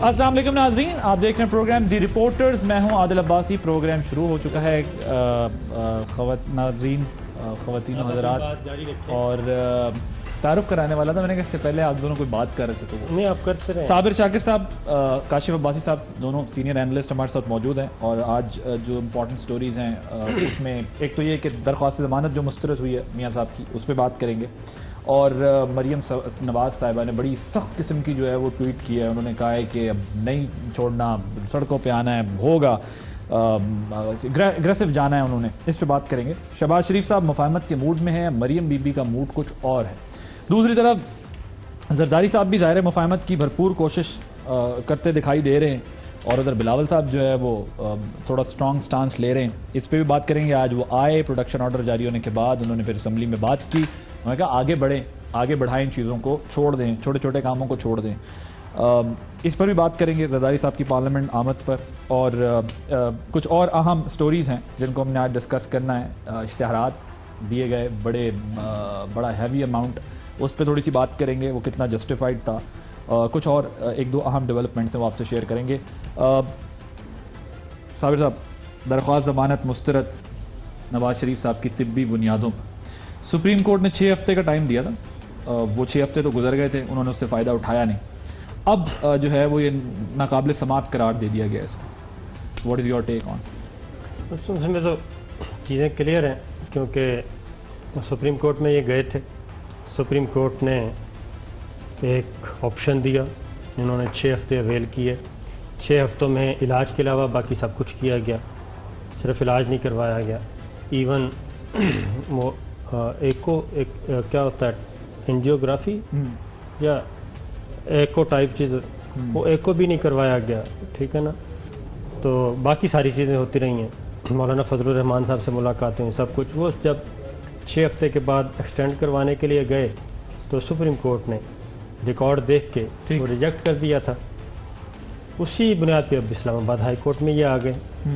अस्सलाम वालेकुम नाज़रीन, आप देख रहे हैं प्रोग्राम दी रिपोर्टर्स। मैं हूं आदिल अब्बासी। प्रोग्राम शुरू हो चुका है। नाज़रीन, ख़वातीन और हज़रात, और तारुफ कराने वाला था मैंने, कि इससे पहले आप दोनों कोई बात कर रहे थे तो नहीं आप करते रहे। साबिर शाकिर साहब, काशिफ अब्बासी साहब, दोनों सीनियर एनालिस्ट हमारे साथ मौजूद हैं। और आज जो इम्पोर्टेंट स्टोरीज़ हैं उसमें एक तो ये कि दरख्वास्त ज़मानत जो मुस्तरद हुई है मियाँ साहब की, उस पर बात करेंगे। और मरियम नवाज़ साहिबा ने बड़ी सख्त किस्म की जो है वो ट्वीट की है। उन्होंने कहा है कि अब नहीं छोड़ना, सड़कों पे आना है, होगा, एग्रेसिव जाना है उन्होंने। इस पे बात करेंगे। शहबाज शरीफ साहब मुफाहमत के मूड में हैं, मरियम बीबी का मूड कुछ और है। दूसरी तरफ जरदारी साहब भी ज़ाहिर मुफाहमत की भरपूर कोशिश करते दिखाई दे रहे हैं, और उधर बिलावल साहब जो है वो थोड़ा स्ट्रॉन्ग स्टांस ले रहे हैं। इस पर भी बात करेंगे। आज वो आए, प्रोडक्शन ऑर्डर जारी होने के बाद उन्होंने फिर असम्बली में बात की। उन्होंने कहा आगे बढ़ें, आगे बढ़ाएं, चीज़ों को छोड़ दें, छोटे छोटे कामों को छोड़ दें। इस पर भी बात करेंगे, जरदारी साहब की पार्लियामेंट आमद पर। और कुछ और अहम स्टोरीज़ हैं जिनको हमने आज डिस्कस करना है। इश्तिहारात दिए गए बड़ा हैवी अमाउंट, उस पर थोड़ी सी बात करेंगे, वो कितना जस्टिफाइड था। कुछ और एक दो अहम डेवलपमेंट्स हैं वो आपसे शेयर करेंगे। साबिर साहब, दरख्वास्त ज़मानत मुस्तरद नवाज़ शरीफ साहब की तिब्बी बुनियादों पर सुप्रीम कोर्ट ने 6 हफ्ते का टाइम दिया था। वो 6 हफ्ते तो गुजर गए थे, उन्होंने उससे फ़ायदा उठाया नहीं। अब जो है वो ये नाकाबिल समात करार दे दिया गया इसको। What is your take on? उसमें तो चीज़ें क्लियर हैं, क्योंकि सुप्रीम कोर्ट में ये गए थे। सुप्रीम कोर्ट ने एक ऑप्शन दिया, इन्होंने 6 हफ्ते अवेल किए। 6 हफ्तों में इलाज के अलावा बाकी सब कुछ किया गया, सिर्फ इलाज नहीं करवाया गया। इवन वो क्या होता है, एंजियोग्राफी या एको टाइप चीज़, वो एको भी नहीं करवाया गया, ठीक है ना। तो बाकी सारी चीज़ें होती रही हैं। मौलाना फजलुर रहमान साहब से मुलाकातें, सब कुछ। वो जब 6 हफ्ते के बाद एक्सटेंड करवाने के लिए गए तो सुप्रीम कोर्ट ने रिकॉर्ड देख के वो रिजेक्ट कर दिया था। उसी बुनियाद पे अब इस्लामाबाद हाई कोर्ट में ये आ गए।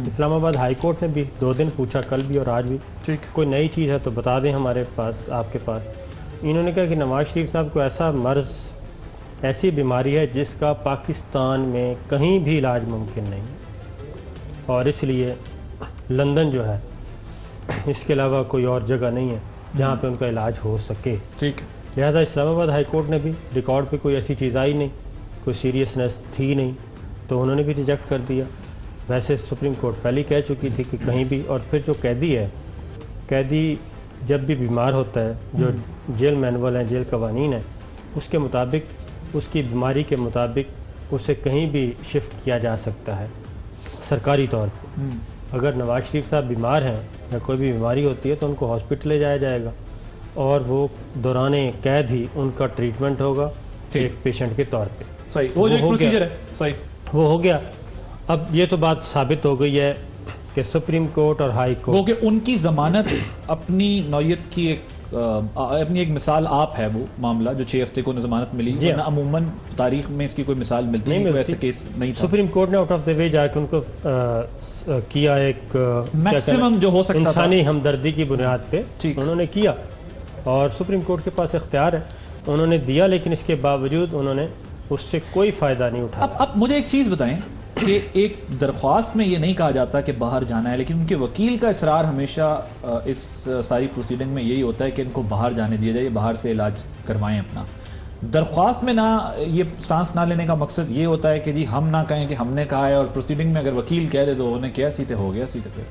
इस्लामाबाद हाई कोर्ट ने भी 2 दिन पूछा, कल भी और आज भी, ठीक, कोई नई चीज़ है तो बता दें हमारे पास, आपके पास। इन्होंने कहा कि नवाज़ शरीफ साहब को ऐसा मर्ज़, ऐसी बीमारी है जिसका पाकिस्तान में कहीं भी इलाज मुमकिन नहीं, और इसलिए लंदन जो है, इसके अलावा कोई और जगह नहीं है जहाँ पे उनका इलाज हो सके। ठीक, लिहाजा इस्लामाबाद हाई कोर्ट ने भी, रिकॉर्ड पे कोई ऐसी चीज़ आई नहीं, कोई सीरियसनेस थी नहीं, तो उन्होंने भी रिजेक्ट कर दिया। वैसे सुप्रीम कोर्ट पहले कह चुकी थी कि कहीं भी, और फिर जो कैदी है, कैदी जब भी बीमार होता है, जो जेल मैनुअल है, जेल कवानीन है, उसके मुताबिक, उसकी बीमारी के मुताबिक उसे कहीं भी शिफ्ट किया जा सकता है सरकारी तौर पर। अगर नवाज़ शरीफ साहब बीमार हैं या कोई भी बीमारी होती है तो उनको हॉस्पिटल ले जाया जाएगा, और वो दौराने कैद ही उनका ट्रीटमेंट होगा एक पेशेंट के तौर पे। सही, वो जो प्रोसीजर है, सही, वो हो गया। अब ये तो बात साबित हो गई है कि सुप्रीम कोर्ट और हाई कोर्ट, वो कि उनकी ज़मानत अपनी नौयत की अपनी एक मिसाल आप है। वो मामला जो 6 हफ्ते को ज़मानत मिली, वरना अमूमन तारीख में इसकी कोई मिसाल मिलती नहीं, कोई ऐसा केस नहीं था। सुप्रीम कोर्ट ने आउट ऑफ द वे जाकर उनको किया एक मैक्सिमम जो हो सकता था, इंसानी हमदर्दी की बुनियाद पे उन्होंने किया, और सुप्रीम कोर्ट के पास इख्तियार है, उन्होंने दिया। लेकिन इसके बावजूद उन्होंने उससे कोई फ़ायदा नहीं उठाया। अब मुझे एक चीज़ बताएं कि एक दरख्वास्त में ये नहीं कहा जाता कि बाहर जाना है, लेकिन उनके वकील का इसरार हमेशा इस सारी प्रोसीडिंग में यही होता है कि इनको बाहर जाने दिया जाए, बाहर से इलाज करवाएं अपना। दरख्वास्त में ना ये स्टांस ना लेने का मकसद ये होता है कि जी हम ना कहें कि हमने कहा है, और प्रोसीडिंग में अगर वकील कह दे तो उन्हें क्या सीधे हो गया, सीधे फिर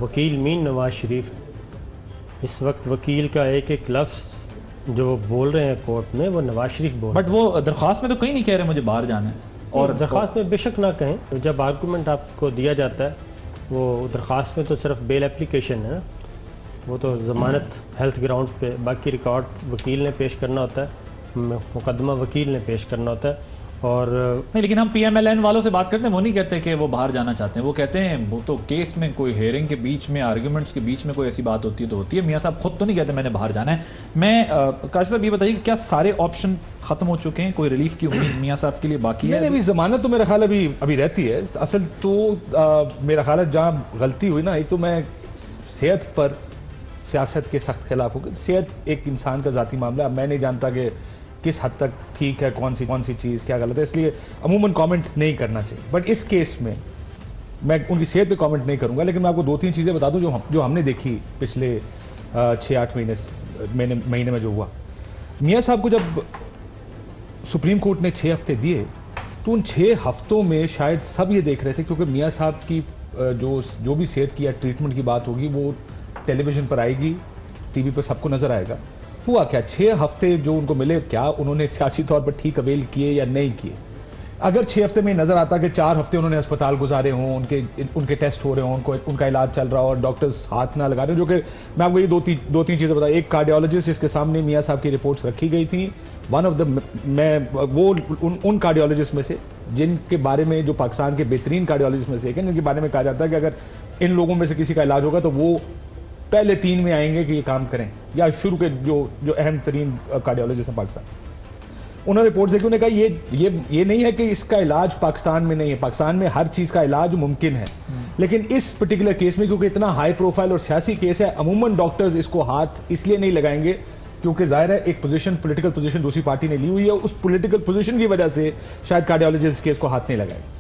वकील मीन नवाज शरीफ। इस वक्त वकील का एक एक लफ्ज़ जो बोल रहे हैं कोर्ट में, वो नवाज शरीफ बोल, बट वो दरख्वास्त में तो कहीं नहीं कह रहे मुझे बाहर जाना है। और दरख्वास्त में बेशक ना कहें, जब आर्गूमेंट आपको दिया जाता है, वो दरख्वास्त में तो सिर्फ बेल एप्लीकेशन है ना, वो तो ज़मानत हेल्थ ग्राउंड्स पे, बाकी रिकॉर्ड वकील ने पेश करना होता है, मुकदमा वकील ने पेश करना होता है। और नहीं, लेकिन हम PMLN वालों से बात करते हैं, वो नहीं कहते कि वो बाहर जाना चाहते हैं, वो कहते हैं वो तो केस में कोई हेयरिंग के बीच में, आर्ग्यूमेंट्स के बीच में कोई ऐसी बात होती है तो होती है। मियाँ साहब खुद तो नहीं कहते मैंने बाहर जाना है। मैं काशिफ साहब ये बताइए, क्या सारे ऑप्शन खत्म हो चुके हैं? कोई रिलीफ की उम्मीद मियाँ साहब के लिए बाकी है? अभी जमानत तो मेरा ख्याल अभी रहती है। असल तो मेरा ख्याल है जहाँ गलती हुई ना, एक तो मैं सेहत पर सियासत के सख्त खिलाफ हूँ। सेहत एक इंसान का ज़ाती मामला, मैं नहीं जानता कि किस हद तक ठीक है, कौन सी चीज़ क्या गलत है, इसलिए अमूमन कमेंट नहीं करना चाहिए। बट इस केस में मैं उनकी सेहत पे कमेंट नहीं करूंगा, लेकिन मैं आपको 2-3 चीज़ें बता दूं जो हमने देखी पिछले 6-8 महीने में जो हुआ। मियाँ साहब को जब सुप्रीम कोर्ट ने 6 हफ्ते दिए तो उन 6 हफ्तों में शायद सब ये देख रहे थे, क्योंकि मियाँ साहब की जो भी सेहत की या ट्रीटमेंट की बात होगी वो टेलीविज़न पर आएगी, टीवी पर सबको नज़र आएगा। हुआ क्या, 6 हफ्ते जो उनको मिले, क्या उन्होंने सियासी तौर पर ठीक अवेल किए या नहीं किए? अगर 6 हफ्ते में नज़र आता कि 4 हफ्ते उन्होंने अस्पताल गुजारे हों, उनके टेस्ट हो रहे हों, उनका इलाज चल रहा हो और डॉक्टर्स हाथ ना लगा रहे हो, जो कि मैं आपको ये दो तीन चीज़ें बताई। एक कार्डियोलॉजिस्ट जिसके सामने मियाँ साहब की रिपोर्ट्स रखी गई थी, वन ऑफ द उन कार्डियोलॉजिस्ट में से जिनके बारे में, जो पाकिस्तान के बेहतरीन कार्डियोलॉजिस्ट में से एक है, जिनके बारे में कहा जाता है कि अगर इन लोगों में से किसी का इलाज होगा तो वो पहले 3 में आएंगे कि ये काम करें, या शुरू के जो अहम तरीन कार्डियोलॉजिस्ट हैं पाकिस्तान। उन्होंने रिपोर्ट देखी, उन्होंने कहा ये नहीं है कि इसका इलाज पाकिस्तान में नहीं है, पाकिस्तान में हर चीज़ का इलाज मुमकिन है, लेकिन इस पर्टिकुलर केस में क्योंकि इतना हाई प्रोफाइल और सियासी केस है, अमूमन डॉक्टर्स इसको हाथ इसलिए नहीं लगाएंगे क्योंकि जाहिर है एक पोजीशन, पॉलिटिकल पोजीशन दूसरी पार्टी ने ली हुई है, उस पॉलिटिकल पोजीशन की वजह से शायद कार्डियोलॉजिस्ट केस को हाथ नहीं लगाएंगे।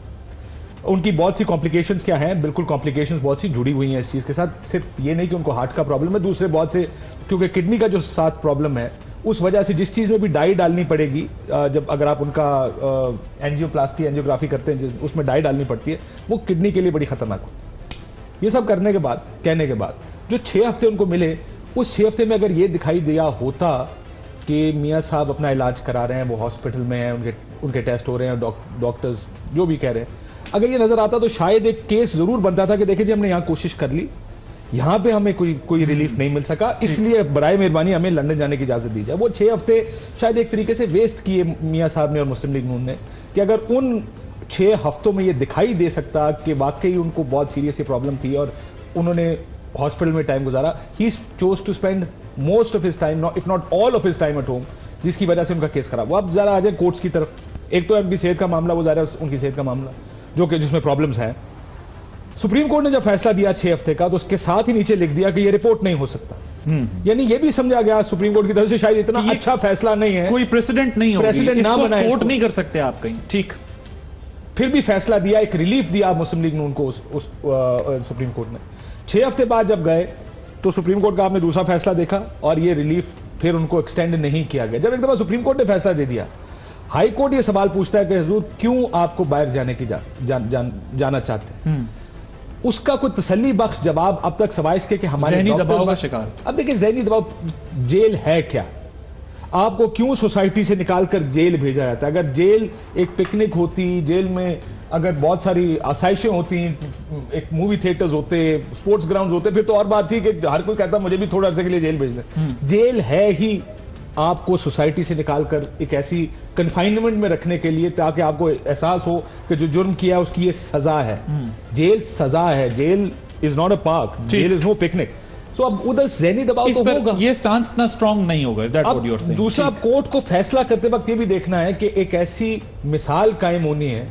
उनकी बहुत सी कॉम्प्लिकेशंस क्या हैं, बिल्कुल कॉम्प्लिकेशंस बहुत सी जुड़ी हुई हैं इस चीज़ के साथ। सिर्फ ये नहीं कि उनको हार्ट का प्रॉब्लम है, दूसरे बहुत से, क्योंकि किडनी का जो साथ प्रॉब्लम है उस वजह से जिस चीज़ में भी डाई डालनी पड़ेगी, जब अगर आप उनका एंजियोप्लास्टी एंजियोग्राफी करते हैं उसमें डाई डालनी पड़ती है, वो किडनी के लिए बड़ी खतरनाक होती है। ये सब कहने के बाद जो 6 हफ्ते उनको मिले, उस 6 हफ्ते में अगर ये दिखाई दिया होता कि मियाँ साहब अपना इलाज करा रहे हैं, वो हॉस्पिटल में हैं, उनके टेस्ट हो रहे हैं, डॉक्टर्स जो भी कह रहे हैं, अगर ये नजर आता तो शायद एक केस जरूर बनता था कि देखिए जी हमने यहाँ कोशिश कर ली, यहाँ पे हमें कोई रिलीफ नहीं मिल सका, इसलिए बराए मेहरबानी हमें लंदन जाने की इजाजत दी जाए। वो 6 हफ्ते शायद एक तरीके से वेस्ट किए मियाँ साहब ने और मुस्लिम लीग नून ने, कि अगर उन 6 हफ्तों में ये दिखाई दे सकता कि वाकई उनको बहुत सीरियस प्रॉब्लम थी और उन्होंने हॉस्पिटल में टाइम गुजारा, he chose to spend most of his time, if not all of his time at home, जिसकी वजह से उनका केस खराब हुआ। अब जरा आ जाए कोर्ट्स की तरफ। एक तो उनकी सेहत का मामला, वो ज़रा उनकी सेहत का मामला जो कि जिसमें प्रॉब्लम्स हैं। सुप्रीम कोर्ट ने जब फैसला दिया 6 हफ्ते का, तो उसके साथ ही नीचे लिख दिया कि ये रिपोर्ट नहीं हो सकता। यानी ये भी समझा गया सुप्रीम कोर्ट की तरफ से शायद इतना अच्छा फैसला नहीं है, कोई प्रेसिडेंट नहीं होगी, प्रेसिडेंट ना बनाए, कोर्ट नहीं कर सकते आप कहीं, ठीक। फिर भी फैसला दिया, एक रिलीफ दिया मुस्लिम लीग नून को सुप्रीम कोर्ट ने। 6 हफ्ते बाद जब गए तो सुप्रीम कोर्ट का आपने दूसरा फैसला देखा और ये रिलीफ फिर उनको एक्सटेंड नहीं किया गया। जब एक दफा सुप्रीम कोर्ट ने फैसला दे दिया, हाई कोर्ट ये सवाल पूछता है कि हुजूर क्यों आपको बाहर जाने की जाना चाहते हैं? उसका कोई तसल्ली बख्श जवाब अब तक सवाल इसके कि हमारे ज़हनी दबाव का शिकार। अब देखिए ज़हनी दबाव, जेल है क्या? आपको क्यों सोसाइटी से निकाल कर जेल भेजा जाता है? अगर जेल एक पिकनिक होती, जेल में अगर बहुत सारी आसाइशें होती, एक मूवी थिएटर्स होते, स्पोर्ट्स ग्राउंड होते, फिर तो और बात थी कि हर कोई कहता मुझे भी थोड़ा अर्से के लिए जेल भेज दें। जेल है ही आपको सोसाइटी से निकालकर एक ऐसी कन्फाइनमेंट में रखने के लिए ताकि आपको एहसास हो कि जो जुर्म किया उसकी ये सजा है। जेल सजा है, jail is not a park, jail is no picnic. So अब उधर ज़हनी दबाव तो होगा, ये स्टांस इतना स्ट्रांग नहीं होगा। Is that what you are saying? दूसरा, कोर्ट को फैसला करते वक्त ये भी देखना है कि एक ऐसी मिसाल कायम होनी है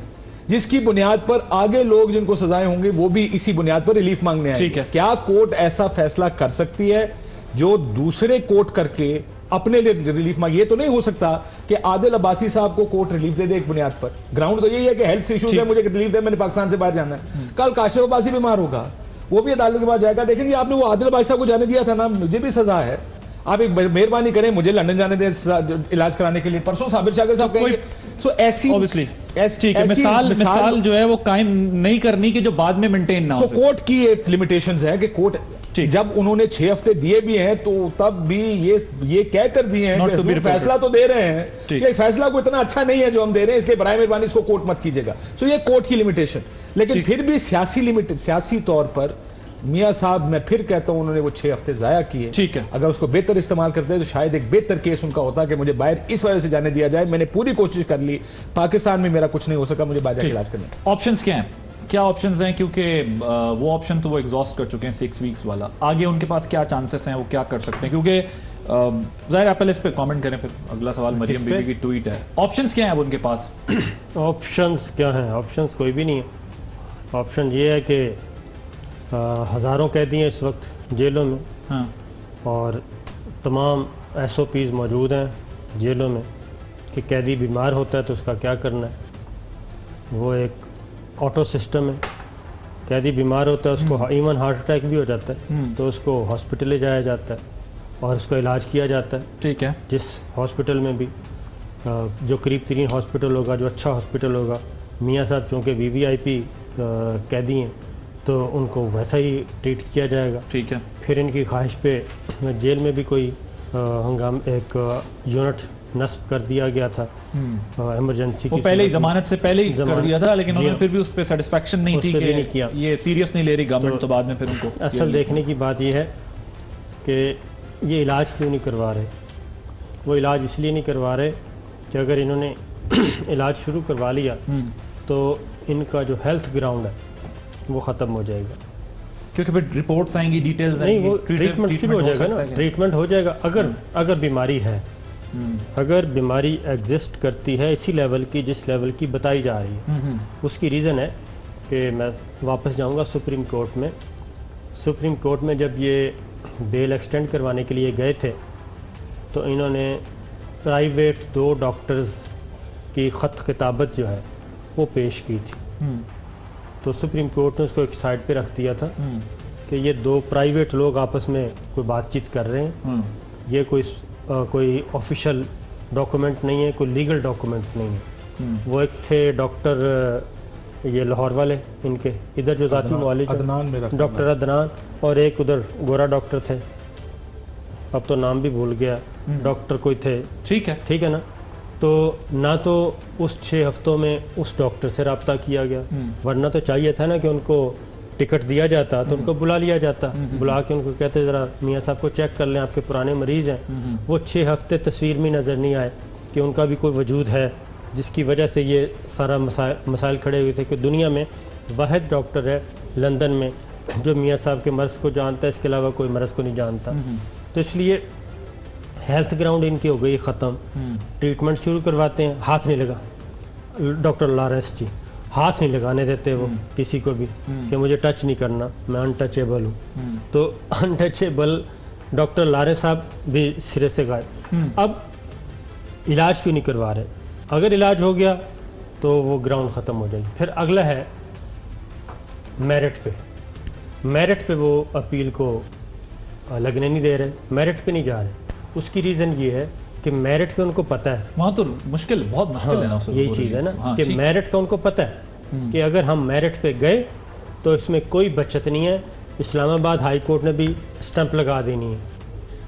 जिसकी बुनियाद पर आगे लोग जिनको सजाएं होंगे वो भी इसी बुनियाद पर रिलीफ मांगने आएंगे। क्या कोर्ट ऐसा फैसला कर सकती है जो दूसरे कोर्ट करके अपने लिए रिलीफ मांगे? ये तो नहीं हो सकता कि आदिल अब्बासी साहब को कोर्ट रिलीफ दे दे एक बुनियाद पर। ग्राउंड तो यही है कि हेल्थ इश्यूज है, मुझे रिलीफ दे, मैंने पाकिस्तान से बाहर जाना है। कल काशिफ अब्बासी बीमार होगा, वो भी अदालत के पास जाएगा, देखेंगे आपने वो आदिल अब्बासी साहब को जाने दिया था ना, मुझे भी सजा है, आप एक मेहरबानी करें मुझे लंदन जाने दें इलाज कराने के लिए। परसों साबिर शाकिर साहब कहेंगे, सो ऐसी ऑब्वियसली ठीक है, मिसाल जो है वो कायम नहीं करनी कि जो बाद में मेंटेन ना हो। सो कोर्ट की एक लिमिटेशंस है कि कोर्ट जब उन्होंने 6 हफ्ते दिए भी हैं तो तब भी ये कह कर दिए हैं कि फैसला तो दे रहे हैं, ये फैसला को इतना अच्छा नहीं है जो हम दे रहे हैं, इसलिए बराए मेहरबानी इसको कोर्ट मत कीजिएगा। सो ये कोर्ट की लिमिटेशन, लेकिन फिर भी सियासी तौर पर मियाँ साहब, मैं फिर कहता हूं, उन्होंने वो 6 हफ्ते जाया किए। ठीक है, अगर उसको बेहतर इस्तेमाल करते तो शायद एक बेहतर केस उनका होता कि मुझे बाहर इस वजह से जाने दिया जाए, मैंने पूरी कोशिश कर ली, पाकिस्तान में मेरा कुछ नहीं हो सका, मुझे बाहर जाकर इलाज करना। ऑप्शंस क्या हैं? क्या ऑप्शंस हैं? क्योंकि वो ऑप्शन तो वो एग्जॉस्ट कर चुके हैं 6 वीक्स वाला। आगे उनके पास क्या चांसेस हैं, वो क्या कर सकते हैं? क्योंकि जाहिर आप पहले इस पे कमेंट करें, फिर अगला सवाल मरियम बीबी की ट्वीट है। ऑप्शंस क्या हैं अब उनके पास? ऑप्शंस क्या हैं? ऑप्शंस कोई भी नहीं है। ऑप्शन ये है कि हज़ारों कैदी हैं इस वक्त जेलों में। हाँ। और तमाम SOPs मौजूद हैं जेलों में कि कैदी बीमार होता है तो उसका क्या करना है। वो एक ऑटो सिस्टम है, कैदी बीमार होता है उसको इवन हार्ट अटैक भी हो जाता है तो उसको हॉस्पिटल ले जाया जाता है और उसका इलाज किया जाता है। ठीक है। जिस हॉस्पिटल में भी जो करीब तरीन हॉस्पिटल होगा, जो अच्छा हॉस्पिटल होगा, मियाँ साहब चूँकि VVIP कैदी हैं तो उनको वैसा ही ट्रीट किया जाएगा। ठीक है। फिर इनकी ख्वाहिश पे जेल में भी कोई हंगाम एक यूनिट नस्ब कर दिया गया था इमरजेंसी की। वो पहले ही जमानत से पहले ही कर दिया था, लेकिन उन्होंने हाँ। फिर भी उस पर सेटिस्फेक्शन नहीं थी कि नहीं किया। ये सीरियस नहीं ले रही गवर्नमेंट, तो बाद में फिर उनको असल देखने की बात यह है कि ये इलाज क्यों नहीं करवा रहे। वो इलाज इसलिए नहीं करवा रहे कि अगर इन्होंने इलाज शुरू करवा लिया तो इनका जो हेल्थ ग्राउंड है वो ख़त्म हो जाएगा, क्योंकि फिर रिपोर्ट्स आएंगी, डिटेल्स नहीं आएंगी, वो ट्रीटमेंट शुरू हो जाएगा ना, ट्रीटमेंट हो जाएगा। अगर बीमारी है, अगर बीमारी एग्जिस्ट करती है इसी लेवल की जिस लेवल की बताई जा रही है, उसकी रीज़न है कि मैं वापस जाऊंगा सुप्रीम कोर्ट में। सुप्रीम कोर्ट में जब ये बेल एक्सटेंड करवाने के लिए गए थे तो इन्होंने प्राइवेट 2 डॉक्टर्स की ख़त खिताबत जो है वो पेश की थी। तो सुप्रीम कोर्ट ने उसको एक साइड पे रख दिया था कि ये 2 प्राइवेट लोग आपस में कोई बातचीत कर रहे हैं, ये कोई ऑफिशियल डॉक्यूमेंट नहीं है, कोई लीगल डॉक्यूमेंट नहीं है। वो एक थे डॉक्टर ये लाहौर वाले, इनके इधर जो ज़ाती मुआलिज डॉक्टर अदनान, और एक उधर गोरा डॉक्टर थे, अब तो नाम भी भूल गया, डॉक्टर कोई थे। ठीक है ना। तो ना तो उस 6 हफ्तों में उस डॉक्टर से रब्ता किया गया, वरना तो चाहिए था ना कि उनको टिकट दिया जाता तो उनको बुला लिया जाता, बुला के उनको कहते ज़रा मियाँ साहब को चेक कर लें, आपके पुराने मरीज़ हैं। वो 6 हफ्ते तस्वीर में नज़र नहीं आए कि उनका भी कोई वजूद है, जिसकी वजह से ये सारा मसाइल खड़े हुए थे कि दुनिया में वाहिद डॉक्टर है लंदन में जो मियाँ साहब के मर्ज़ को जानता है, इसके अलावा कोई मर्ज़ को नहीं जानता। तो इसलिए हेल्थ ग्राउंड इनकी हो गई ख़त्म। ट्रीटमेंट शुरू करवाते हैं, हाथ नहीं लगा, डॉक्टर लॉरेंस जी हाथ नहीं लगाने देते वो किसी को भी कि मुझे टच नहीं करना, मैं अनटचेबल हूँ। तो अनटचेबल डॉक्टर लॉरेंस साहब भी सिरे से गायब। अब इलाज क्यों नहीं करवा रहे? अगर इलाज हो गया तो वो ग्राउंड ख़त्म हो जाएगी। फिर अगला है मेरिट पे वो अपील को लगने नहीं दे रहे, मेरिट पे नहीं जा रहे। उसकी रीज़न ये है कि मेरिट पे उनको पता है, वहाँ तो मुश्किल, बहुत मुश्किल है ना, यही चीज़ है ना कि मेरिट का उनको पता है कि अगर हम मेरिट पे गए तो इसमें कोई बचत नहीं है। इस्लामाबाद हाई कोर्ट ने भी स्टंप लगा देनी है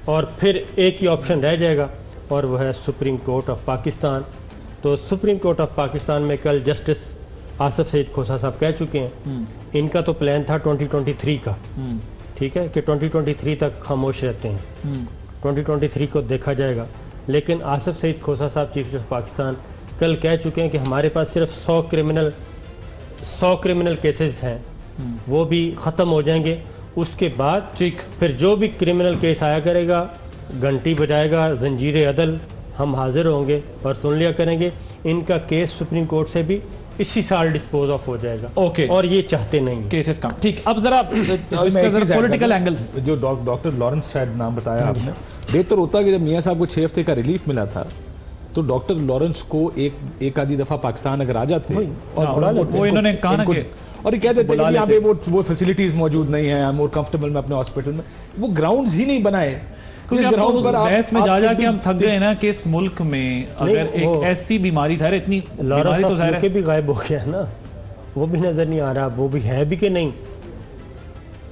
और फिर एक ही ऑप्शन रह जाएगा और वह है सुप्रीम कोर्ट ऑफ पाकिस्तान। तो सुप्रीम कोर्ट ऑफ पाकिस्तान में कल जस्टिस आसिफ सईद खोसा साहब कह चुके हैं, इनका तो प्लान था 2023 का, ठीक है, कि 2023 तक खामोश रहते हैं, 2023 को देखा जाएगा। लेकिन आसिफ सईद खोसा साहब चीफ जस्टिस पाकिस्तान कल कह चुके हैं कि हमारे पास सिर्फ 100 क्रिमिनल केसेस हैं, वो भी ख़त्म हो जाएंगे। उसके बाद फिर जो भी क्रिमिनल केस आया करेगा, घंटी बजाएगा जंजीर अदल, हम हाजिर होंगे और सुन लिया करेंगे। इनका केस सुप्रीम कोर्ट से भी इसी साल डिस्पोज ऑफ हो जाएगा। और ये चाहते नहीं केसेस कम। ठीक, अब जरा पॉलिटिकल एंगल, जो डॉक्टर लॉरेंस शायद नाम बताया आपने, बेहतर होता कि जब मियाँ साहब को 6 हफ्ते का रिलीफ मिला था तो डॉक्टर लॉरेंस को एक आधी दफा पाकिस्तान अगर आ जाते और वो इन्होंने कहा ना कि और ये कहते थे कि यहाँ पे वो फैसिलिटीज मौजूद नहीं है, मोर कंफर्टेबल में अपने हॉस्पिटल में, वो ग्राउंड्स ही नहीं बनाए। बहस में जा के हम थक गए ना कि इस मुल्क में अगर एक ऐसी बीमारी ज़ाहिर इतनी बीमारी तो ज़ाहिर भी गायब हो गया ना, वो भी नजर नहीं आ रहा, वो भी है भी कि नहीं।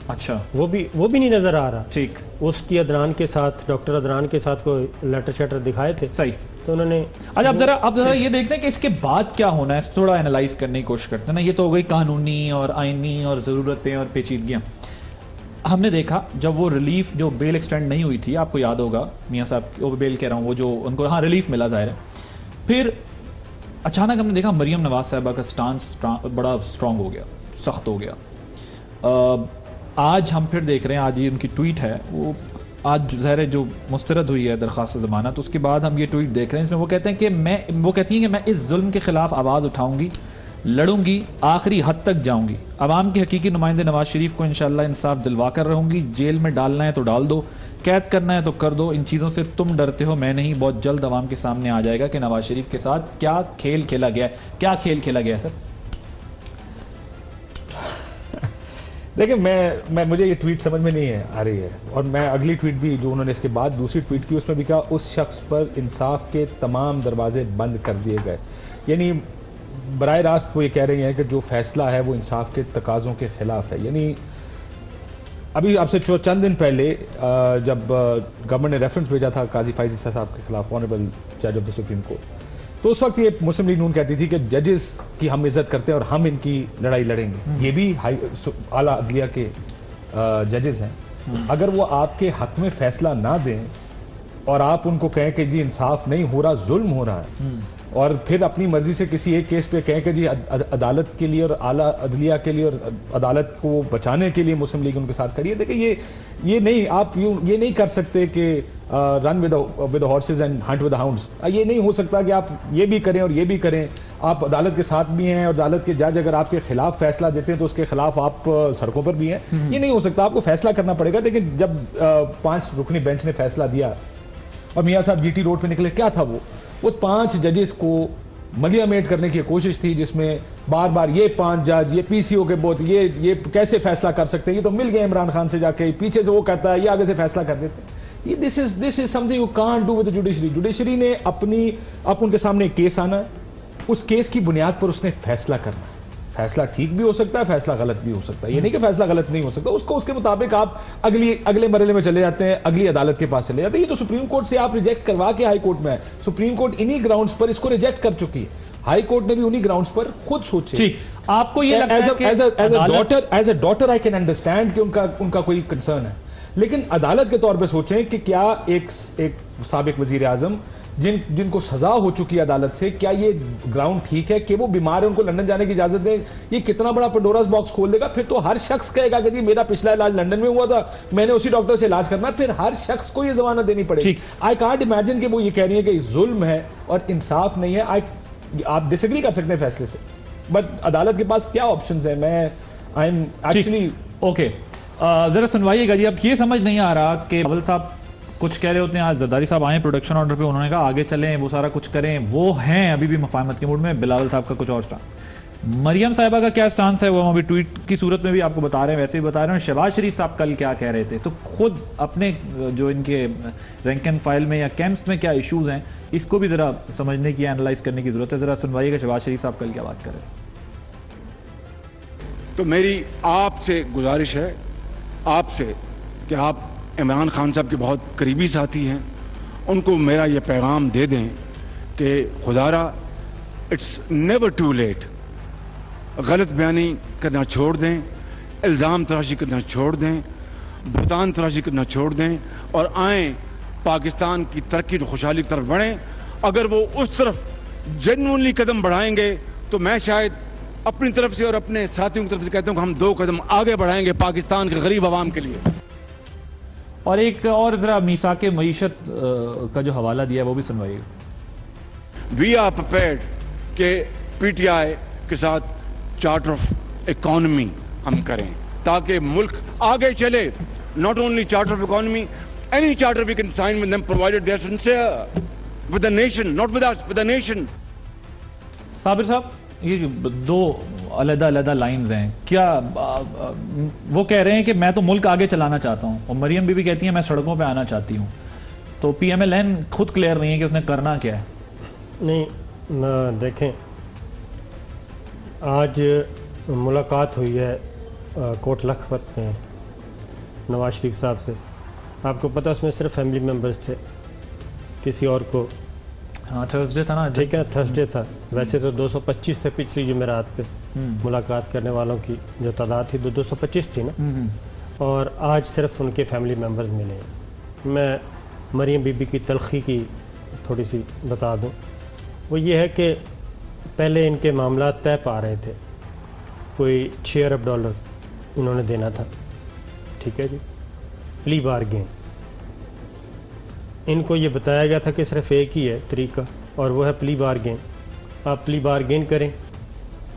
अच्छा, वो भी नहीं नजर आ रहा। ठीक, उसकी अदनान के साथ, डॉक्टर अदनान के साथ कोई लेटर शेटर दिखाए थे, सही, तो उन्होंने। अच्छा, अब जरा ये देखते हैं कि इसके बाद क्या होना है, थोड़ा एनालाइज करने की कोशिश करते हैं ना। ये तो हो गई कानूनी और आईनी और ज़रूरतें और पेचीदगियाँ। हमने देखा जब वो रिलीफ, जो बेल एक्सटेंड नहीं हुई थी, आपको याद होगा मियाँ साहब, वो बेल कह रहा हूँ, वो जो उनको रिलीफ मिला ज़ाहिर है, फिर अचानक हमने देखा मरियम नवाज साहिबा का स्टांस बड़ा स्ट्रॉन्ग हो गया, सख्त हो गया। आज हम फिर देख रहे हैं, आज ये उनकी ट्वीट है, वो आज ज़ाहिर है जो मुस्तरद हुई है दरख्वास्त ज़मानत, उसके बाद हम ये ट्वीट देख रहे हैं। इसमें वो कहते हैं कि वो कहती हैं कि मैं इस जुल्म के ख़िलाफ़ आवाज़ उठाऊँगी लड़ूंगी, आखिरी हद तक जाऊंगी। अवाम के हकीकी नुमाइंदे नवाज शरीफ को इंशाल्लाह इंसाफ दिलवा कर रहूंगी। जेल में डालना है तो डाल दो, कैद करना है तो कर दो। इन चीज़ों से तुम डरते हो, मैं नहीं। बहुत जल्द अवाम के सामने आ जाएगा कि नवाज शरीफ के साथ क्या खेल खेला गया है। क्या खेल खेला गया है सर? देखिए, मैं मुझे ये ट्वीट समझ में नहीं आ रही है, और मैं अगली ट्वीट भी जो उन्होंने इसके बाद दूसरी ट्वीट की उसमें भी कहा उस शख्स पर इंसाफ के तमाम दरवाजे बंद कर दिए गए। यानी बराह रास्त वो ये कह रही हैं कि जो फैसला है वो इंसाफ के तकाज़ों के खिलाफ है। यानी अभी आपसे चंद दिन पहले जब गवर्नमेंट ने रेफरेंस भेजा था काजी फाइज ईसा साहब के खिलाफ, ऑनरेबल जज ऑफ द सुप्रीम कोर्ट, तो उस वक्त ये मुस्लिम लीग नून कहती थी कि जजेस की हम इज्जत करते हैं और हम इनकी लड़ाई लड़ेंगे। ये भी आला अदलिया के जजेस हैं। अगर वो आपके हक में फैसला ना दें और आप उनको कहें कि जी इंसाफ नहीं हो रहा, जुल्म हो रहा है, और फिर अपनी मर्जी से किसी एक केस पे कहें कि जी अदालत के लिए और आला अदलिया के लिए और अदालत को बचाने के लिए मुस्लिम लीग उनके साथ खड़ी है। देखिए, ये नहीं, आप ये नहीं कर सकते कि run with horses and Hunt with hounds. ये नहीं हो सकता कि आप ये भी करें और ये भी करें। आप अदालत के साथ भी हैं और अदालत के जज अगर आपके खिलाफ फैसला देते हैं तो उसके खिलाफ आप सड़कों पर भी हैं। ये नहीं हो सकता, आपको फैसला करना पड़ेगा। लेकिन जब 5 रुकनी बेंच ने फैसला दिया और मियाँ साहब जीटी रोड पे निकले, क्या था वो 5 जजेस को मलियामेट करने की कोशिश थी, जिसमें बार बार ये 5 जज, ये पीसीओ के बोत, ये कैसे फैसला कर सकते हैं, ये तो मिल गए इमरान खान से जाके, पीछे से वो कहता है, ये आगे से फैसला कर देते हैं। This is something you can't do with the judiciary. Judiciary ने अब उनके सामने एक केस आना है, उस केस की बुनियाद पर उसने फैसला करना है। फैसला ठीक भी हो सकता है, फैसला गलत भी हो सकता है। ये नहीं कि फैसला गलत नहीं हो सकता, उसको उसके मुताबिक आप अगले मरहले में चले जाते हैं, अगली अदालत के पास चले जाते हैं। ये तो सुप्रीम कोर्ट से आप रिजेक्ट करवा के हाई कोर्ट में आए। सुप्रीम कोर्ट इन्हीं ग्राउंड्स पर इसको रिजेक्ट कर चुकी है। हाई कोर्ट ने भी उन्हीं ग्राउंड्स पर खुद सोचे। ठीक, आपको ये लगता है कि as a daughter I can understand कि उनका कोई कंसर्न है, लेकिन अदालत के तौर पे सोचें कि क्या एक साबिक वजीर आजम जिनको सजा हो चुकी है अदालत से, क्या ये ग्राउंड ठीक है कि वो बीमार है, उनको लंदन जाने की इजाजत दें? ये कितना बड़ा पंडोरास बॉक्स खोल देगा। फिर तो हर शख्स कहेगा कि जी मेरा पिछला इलाज लंदन में हुआ था, मैंने उसी डॉक्टर से इलाज करना, फिर हर शख्स को ये जमानत देनी पड़ेगी। आई कांट इमेजिन कि वो ये कह रही है कि जुल्म है और इंसाफ नहीं है। आप डिसएग्री कर सकते हैं फैसले से, बट अदालत के पास क्या ऑप्शंस है? I am actually okay. जरा सुनवाइएगा जी। अब ये समझ नहीं आ रहा कि बिलावल साहब कुछ कह रहे होते हैं, आज जरदारी साहब आए प्रोडक्शन ऑर्डर पे, उन्होंने कहा आगे चलें, वो सारा कुछ करें, वो हैं अभी भी मुफाहमत के मूड में। बिलावल साहब का कुछ और स्टांस, मरियम साहिबा का क्या स्टांस है वो हम अभी ट्वीट की सूरत में भी आपको बता रहे हैं, वैसे भी बता रहे हैं। शहबाज शरीफ साहब कल क्या कह रहे थे, तो खुद अपने जो इनके रैंक एंड फाइल में या कैंप्स में क्या इशूज़ हैं, इसको भी ज़रा समझने की, एनालाइज करने की ज़रूरत है। ज़रा सुनवाइएगा शहबाज शरीफ साहब कल क्या बात कर रहे थे। तो मेरी आपसे गुजारिश है आपसे कि आप इमरान खान साहब के बहुत करीबी साथी हैं, उनको मेरा ये पैगाम दे दें कि खुदारा इट्स नेवर टू लेट। गलत बयानी करना छोड़ दें, इल्ज़ाम तराशी करना छोड़ दें, भुगतान तराशी करना छोड़ दें और आएँ पाकिस्तान की तरक्की और खुशहाली की तरफ बढ़ें। अगर वो उस तरफ जेन्युइनली कदम बढ़ाएंगे तो मैं शायद अपनी तरफ से और अपने साथियों की तरफ से कहता हूँ कि हम 2 कदम आगे बढ़ाएंगे पाकिस्तान के गरीब आवाम के लिए। और एक और जरा मीसाके मईशत का जो हवाला दिया है वो भी सुनवाइएगा। वी आर प्रिपेयर्ड कि पीटीआई के साथ चार्टर ऑफ इकोनॉमी हम करें ताकि मुल्क आगे चले। Not only charter of economy, any charter we can sign with them provided they are sincere with the nation, not with us, with the nation. Sabir साहब, ये 2 अलग-अलग लाइन्स हैं, क्या वो कह रहे हैं कि मैं तो मुल्क आगे चलाना चाहता हूं और मरियम बीबी कहती है मैं सड़कों पे आना चाहती हूं, तो पीएमएलएन खुद क्लियर नहीं है कि उसने करना क्या है? नहीं, देखें, आज मुलाकात हुई है कोट लखपत में नवाज शरीफ साहब से। आपको पता उसमें सिर्फ फैमिली मेम्बर्स थे, किसी और को, हाँ थर्सडे था ना, ठीक है थर्सडे था। वैसे तो 225 थे पिछली जुमेरात पे मुलाकात करने वालों की जो तादाद थी 225 थी ना, और आज सिर्फ उनके फैमिली मेम्बर्स मिले हैं। मैं मरियम बीबी की तलखी की थोड़ी सी बता दूं, वो ये है कि पहले इनके मामला तय पा रहे थे, कोई $6 अरब इन्होंने देना था, ठीक है जी, प्ली बारगेन। इनको ये बताया गया था कि सिर्फ एक ही है तरीका और वो है प्ली बारगेन। आप प्ली बारगेन करें,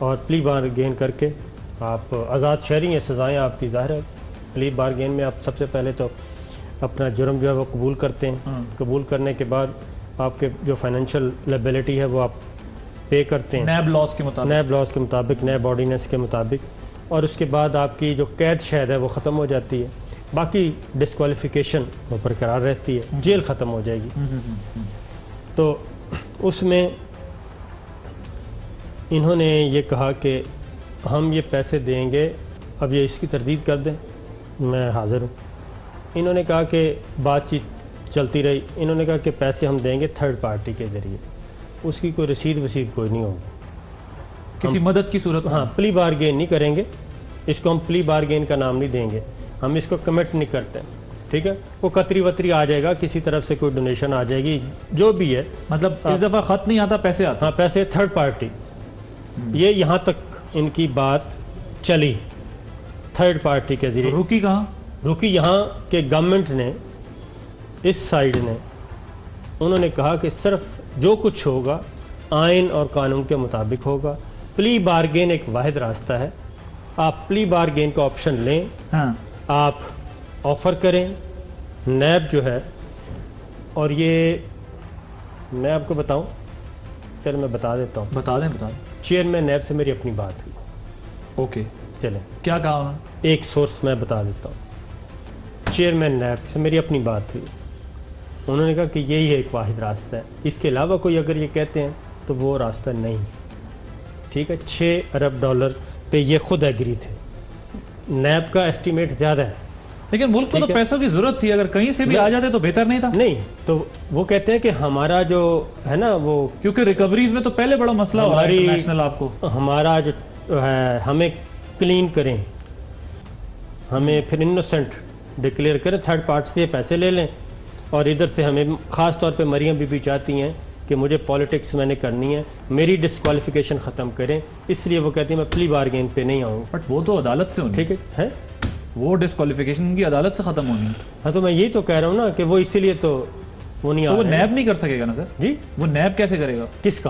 और प्ली बारगेन करके आप आज़ाद शहरी हैं, सज़ाएँ आपकी ज़ाहिर है। प्ली बारगेन में आप सबसे पहले तो अपना जुर्म जो है वो कबूल करते हैं, कबूल करने के बाद आपके जो फाइनेंशियल लायबिलिटी है वो आप पे करते हैं नैब लॉस के मुताबिक, नैब ऑर्डिनेंस के मुताबिक, और उसके बाद आपकी जो कैद शायद है वो ख़त्म हो जाती है, बाकी डिस्क्वालिफिकेशन वो बरकरार रहती है, जेल ख़त्म हो जाएगी। तो उसमें इन्होंने ये कहा कि हम ये पैसे देंगे, अब ये इसकी तरदीद कर दें, मैं हाज़िर हूँ। इन्होंने कहा कि बातचीत चलती रही, इन्होंने कहा कि पैसे हम देंगे थर्ड पार्टी के ज़रिए, उसकी कोई रसीद वसीद कोई नहीं होगी, किसी मदद की सूरत। हाँ, प्ली बारगेन नहीं करेंगे, इसको हम प्ली बारगेन का नाम नहीं देंगे, हम इसको कमिट नहीं करते, ठीक है। वो कतरी वतरी आ जाएगा, किसी तरफ से कोई डोनेशन आ जाएगी, जो भी है, मतलब इस दफ़ा ख़त नहीं आता, पैसे आते। हाँ, पैसे थर्ड पार्टी। ये यहाँ तक इनकी बात चली, थर्ड पार्टी के जरिए। रुकी कहाँ? रुकी यहाँ के गवर्नमेंट ने, इस साइड ने, उन्होंने कहा कि सिर्फ जो कुछ होगा आइन और कानून के मुताबिक होगा। प्ली बारगेन एक वाहिद रास्ता है, आप प्ली बारगेन का ऑप्शन लें, हाँ। आप ऑफ़र करें, नैब जो है, और ये मैं आपको बताऊं, चलो मैं बता देता हूँ। बता दें। चेयरमैन नैब से मेरी अपनी बात हुई। ओके, चलें, क्या कहा उन्होंने? एक सोर्स मैं बता देता हूँ। चेयरमैन नैब से मेरी अपनी बात हुई, उन्होंने कहा कि यही एक वाहिद रास्ता है, इसके अलावा कोई अगर ये कहते हैं तो वो रास्ता नहीं, ठीक है। 6 अरब डॉलर पे ये खुद एग्री थे, नैब का एस्टीमेट ज़्यादा है, लेकिन मुल्क को तो पैसों की जरूरत थी, अगर कहीं से भी आ जाते तो बेहतर नहीं था? नहीं, तो वो कहते हैं कि हमारा जो है ना वो, क्योंकि रिकवरीज में तो पहले बड़ा मसला हो रहा है इंटरनेशनल, आपको हमारा जो है हमें क्लीन करें, हमें फिर इनोसेंट डिक्लेयर करें, थर्ड पार्टी से पैसे ले लें, और इधर से हमें ख़ास तौर पे मरियम बीबी चाहती हैं कि मुझे पॉलिटिक्स मैंने करनी है, मेरी डिस्क्वालिफिकेशन ख़त्म करें, इसलिए वो कहती है मैं प्ली बारगेन पे नहीं आऊँगा। बट वो तो अदालत से होनी, ठीक है, वो डिस्क्वालिफिकेशन की अदालत से ख़त्म होनी। हाँ, तो मैं यही तो कह रहा हूँ ना कि वो इसीलिए तो वो नहीं, तो वो नैब नहीं कर सकेगा ना सर जी? वो नैब कैसे करेगा? किसका?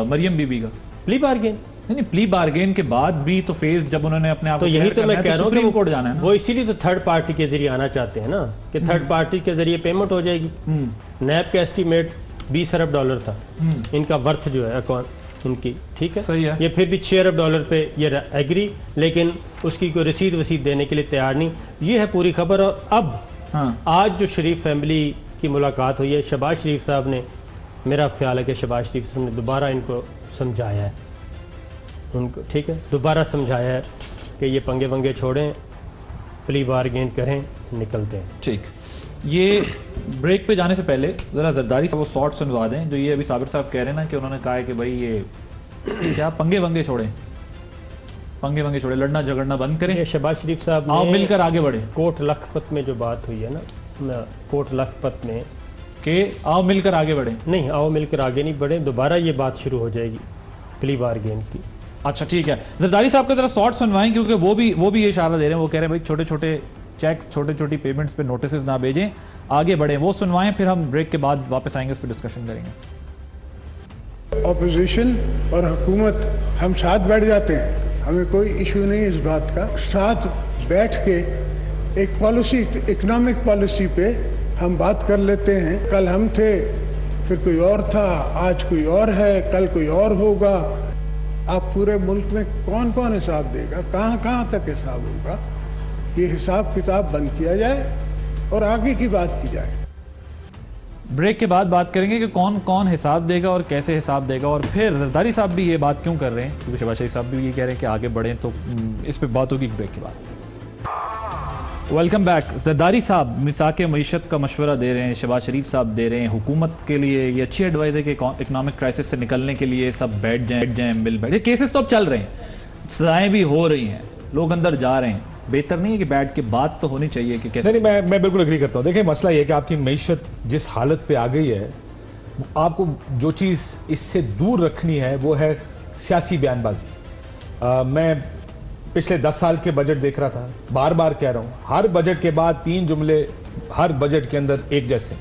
मरियम बीबी का प्ली बारगेन? नहीं, प्ली बारगेन के बाद भी तो फेज जब उन्होंने अपने आप, तो यही तो मैं कह रहा हूँ कि कोर्ट जाना है, वो इसीलिए तो थर्ड पार्टी के जरिए आना चाहते हैं ना, कि थर्ड पार्टी के जरिए पेमेंट हो जाएगी। नैब का एस्टीमेट 20 अरब डॉलर था इनका वर्थ जो है अकाउंट इनकी, ठीक है, सही है। ये फिर भी 6 अरब डॉलर पे ये एग्री, लेकिन उसकी कोई रसीद वसीद देने के लिए तैयार नहीं। ये है पूरी खबर। और अब आज जो शरीफ फैमिली की मुलाकात हुई है, शहबाज शरीफ साहब ने, मेरा ख्याल है कि शहबाज शरीफ साहब ने दोबारा इनको समझाया है, उनको, ठीक है, दोबारा समझाया है कि ये पंगे वंगे छोड़ें, प्ली बारगेन करें, निकलते हैं। ठीक, ये ब्रेक पे जाने से पहले ज़रा जरदारी साहब वो शॉर्ट सुनवा दें, जो ये अभी साबिर साहब कह रहे हैं ना कि उन्होंने कहा है कि भाई ये क्या पंगे वंगे छोड़ें, लड़ना झगड़ना बंद करें, शहबाज शरीफ साहब आओ मिलकर आगे बढ़े। कोट लखपत में जो बात हुई है ना, कोट लखपत में, कि आओ मिलकर आगे बढ़े, नहीं, आओ मिलकर आगे नहीं बढ़े, दोबारा ये बात शुरू हो जाएगी प्ली बारगेन की। अच्छा ठीक है, जरदारी साहब का जरा शॉर्ट सुनवाएं, क्योंकि वो भी ये इशारा दे रहे हैं, वो कह रहे हैं भाई छोटे छोटे चेक्स, छोटे छोटी पेमेंट्स पे नोटिस ना भेजें, आगे बढ़ें, वो सुनवाएं, फिर हम ब्रेक के बाद वापस आएंगे, उस पर डिस्कशन करेंगे। ऑपोजिशन और हुकूमत हम साथ बैठ जाते हैं, हमें कोई इशू नहीं इस बात का, साथ बैठ के एक पॉलिसी, इकोनॉमिक पॉलिसी पे हम बात कर लेते हैं। कल हम थे, फिर कोई और था, आज कोई और है, कल कोई और होगा। आप पूरे मुल्क में कौन कौन हिसाब देगा, कहाँ कहाँ तक हिसाब होगा, ये हिसाब किताब बंद किया जाए और आगे की बात की जाए। ब्रेक के बाद बात करेंगे कि कौन कौन हिसाब देगा और कैसे हिसाब देगा, और फिर जरदारी साहब भी ये बात क्यों कर रहे हैं, क्योंकि शहबाज शरीफ साहब भी ये कह रहे हैं कि आगे बढ़ें, तो इस पर बात होगी ब्रेक के बाद। Welcome back. जरदारी साहब मिसाक मईशत का मशवरा दे रहे हैं, शहबाज शरीफ साहब दे रहे हैं, हुकूमत के लिए ये अच्छी एडवाइस है कि इकनॉमिक क्राइसिस से निकलने के लिए सब बैठ जाएं मिल बैठे। केसेस तो अब चल रहे हैं, सजाएं भी हो रही हैं, लोग अंदर जा रहे हैं, बेहतर नहीं है कि बैठ के बात तो होनी चाहिए कि कैसे? नहीं, मैं बिल्कुल एग्री करता हूँ। देखिए, मसला ये है कि आपकी मईशत जिस हालत पे आ गई है, आपको जो चीज़ इससे दूर रखनी है वो है सियासी बयानबाजी। मैं पिछले 10 साल के बजट देख रहा था, बार बार कह रहा हूँ, हर बजट के बाद 3 जुमले हर बजट के अंदर एक जैसे,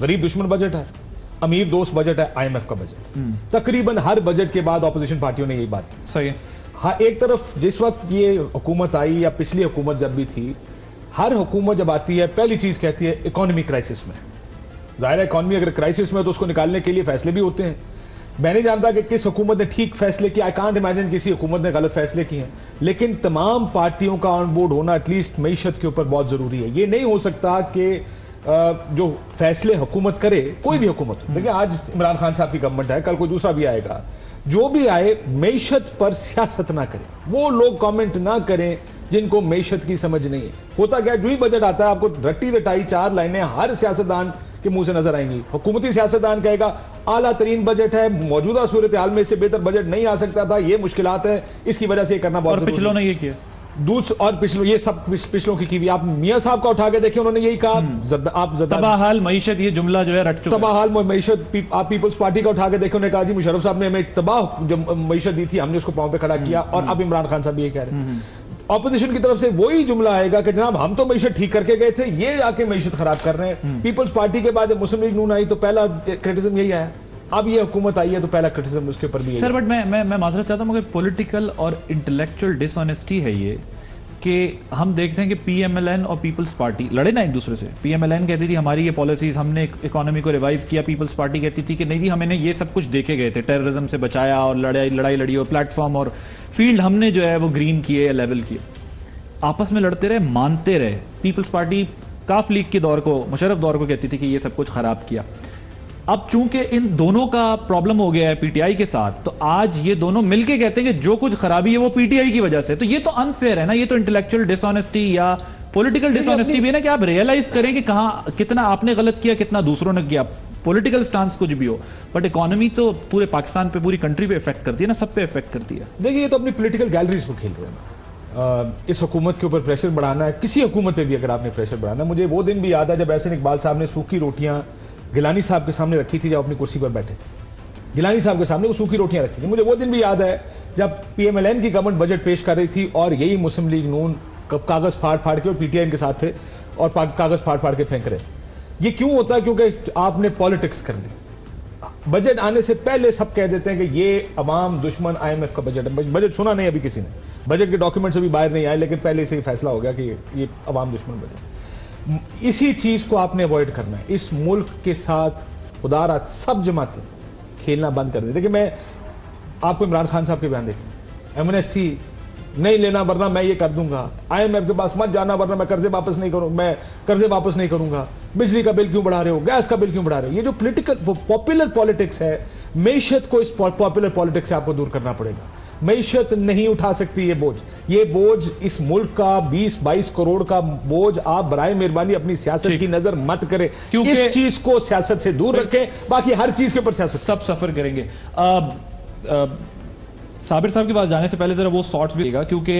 गरीब दुश्मन बजट है, अमीर दोस्त बजट है IMF का बजट। तकरीबन हर बजट के बाद ऑपोजिशन पार्टियों ने यही बात की। सही है। हाँ, एक तरफ जिस वक्त ये हुकूमत आई या पिछली हुकूमत जब भी थी, हर हुकूमत जब आती है पहली चीज कहती है इकोनॉमी क्राइसिस में। जाहिर है इकोनॉमी अगर क्राइसिस में है तो उसको निकालने के लिए फैसले भी होते हैं। मैं नहीं जानता कि किस हुकूमत ने ठीक फैसले किए, आई कांट इमेजिन किसी हुकूमत ने गलत फैसले किए हैं, लेकिन तमाम पार्टियों का ऑन बोर्ड होना एटलीस्ट मईशत के ऊपर बहुत जरूरी है। ये नहीं हो सकता कि जो फैसले हुकूमत करे, कोई भी हुकूमत, देखिए आज इमरान खान साहब की गवर्नमेंट है, कल कोई दूसरा भी आएगा, जो भी आए मईशत पर सियासत ना करे, वो लोग कमेंट ना करें जिनको मईशत की समझ नहीं है। होता क्या, जो ही बजट आता है आपको रट्टी रटाई 4 लाइनें हर सियासतदान के मुंह से नजर आएंगी। हुकूमती सियासतदान कहेगा आला तरीन बजट है, मौजूदा सूरत हाल में इससे बेहतर बजट नहीं आ सकता था, ये मुश्किलात है, इसकी वजह से ये करना बहुत जरूरी है। पिछलों ने ये किया, और पिछलों, ये सब पिछलों की आप मियां साहब का उठा के देखिए, उन्होंने यही कहा आप तबाहाल मईशत, ये जुमला जो है रट चुका है। तबाहाल मईशत, आप पीपल्स पार्टी का उठा के देखिए, उन्होंने कहा जी मुशर्रफ साहब ने हमें तबाह जो मईशत दी थी हमने उसको पांव पे खड़ा किया, और अब इमरान खान साहब ये कह रहे हैं। ऑपोजिशन की तरफ से वही जुमला आएगा कि जनाब हम तो मईशत ठीक करके गए थे, ये आके मईशत खराब कर रहे हैं। पीपल्स पार्टी के बाद जब मुस्लिम लीग नून आई तो पहला क्रिटिसिज्म यही आया, अब ये हुकूमत आई है तो पहला क्रिटिसिज्म उसके ऊपर भी। सर बट मैं माजरत चाहता हूँ, मगर पॉलिटिकल और इंटेलेक्चुअल डिसऑनेस्टी है ये कि हम देखते हैं कि PMLN और पीपल्स पार्टी लड़े ना एक दूसरे से। PMLN कहती थी हमारी ये पॉलिसीज, हमने इकोनॉमी को रिवाइव किया। पीपल्स पार्टी कहती थी कि नहीं जी हमने ये सब कुछ देखे गए थे, टेररिज्म से बचाया और लड़ाई लड़ी और प्लेटफॉर्म और फील्ड हमने जो है वो ग्रीन किए या लेवल किए। आपस में लड़ते रहे, मानते रहे। पीपल्स पार्टी काफ लीग के दौर को, मुशर्रफ दौर को कहती थी कि ये सब कुछ खराब किया। अब चूंकि इन दोनों का प्रॉब्लम हो गया है PTI के साथ, तो आज ये दोनों मिलके कहते हैं कि जो कुछ खराबी है वो PTI की वजह से। तो ये तो अनफेयर है ना, ये तो इंटेलेक्चुअल डिसऑनेस्टी या पॉलिटिकल डिसऑनेस्टी भी है ना, कि आप रियलाइज करें कि कहां कितना आपने गलत किया, कितना दूसरों ने किया। पॉलिटिकल स्टांस कुछ भी हो, बट इकोनॉमी तो पूरे पाकिस्तान पे, पूरी कंट्री पे इफेक्ट करती है ना, सब पे इफेक्ट करती है। देखिए ये तो अपनी पॉलिटिकल गैलरीज को खेल रहे हैं। इस हुकूमत के ऊपर प्रेशर बढ़ाना है, किसी हुकूमत पे भी अगर आपने प्रेशर बढ़ाना है। मुझे वो दिन भी याद है जब एहसन इकबाल साहब ने सूखी रोटियां गिलानी साहब के सामने रखी थी, जब अपनी कुर्सी पर बैठे थे। गिलानी साहब के सामने वो सूखी रोटियां रखी थी। मुझे वो दिन भी याद है जब PMLN की गवर्नमेंट बजट पेश कर रही थी और यही मुस्लिम लीग नून कागज फाड़ फाड़ के, और PTI के साथ थे और कागज फाड़ फाड़ के फेंक रहे। ये क्यों होता है? क्योंकि आपने पॉलिटिक्स कर ली। बजट आने से पहले सब कह देते हैं कि ये अवाम दुश्मन IMF का बजट है। बजट सुना नहीं अभी किसी ने, बजट के डॉक्यूमेंट्स अभी बाहर नहीं आए, लेकिन पहले से फैसला हो गया कि ये अवाम दुश्मन बजट। इसी चीज को आपने अवॉइड करना है। इस मुल्क के साथ खुदारा सब जमातें खेलना बंद कर दें। देखिए मैं आपको इमरान खान साहब के बयान देखें, एमनेस्टी नहीं लेना वरना मैं ये कर दूंगा, IMF के पास मत जाना वरना मैं कर्जे वापस नहीं करूंगा, बिजली का बिल क्यों बढ़ा रहे हो, गैस का बिल क्यों बढ़ा रहे हो। ये जो पॉलिटिकल, वो पॉपुलर पॉलिटिक्स है, मईशत को इस पॉपुलर पॉलिटिक्स से आपको दूर करना पड़ेगा। मईशत नहीं उठा सकती ये बोझ इस मुल्क का 20-22 करोड़ का बोझ। आप बराए मेहरबानी अपनी सियासत की नजर मत करें, क्योंकि इस चीज को सियासत से दूर रखें, बाकी हर चीज के ऊपर सियासत सब सफर करेंगे। साबिर साहब के पास जाने से पहले जरा वो शॉर्ट्स भी देगा, क्योंकि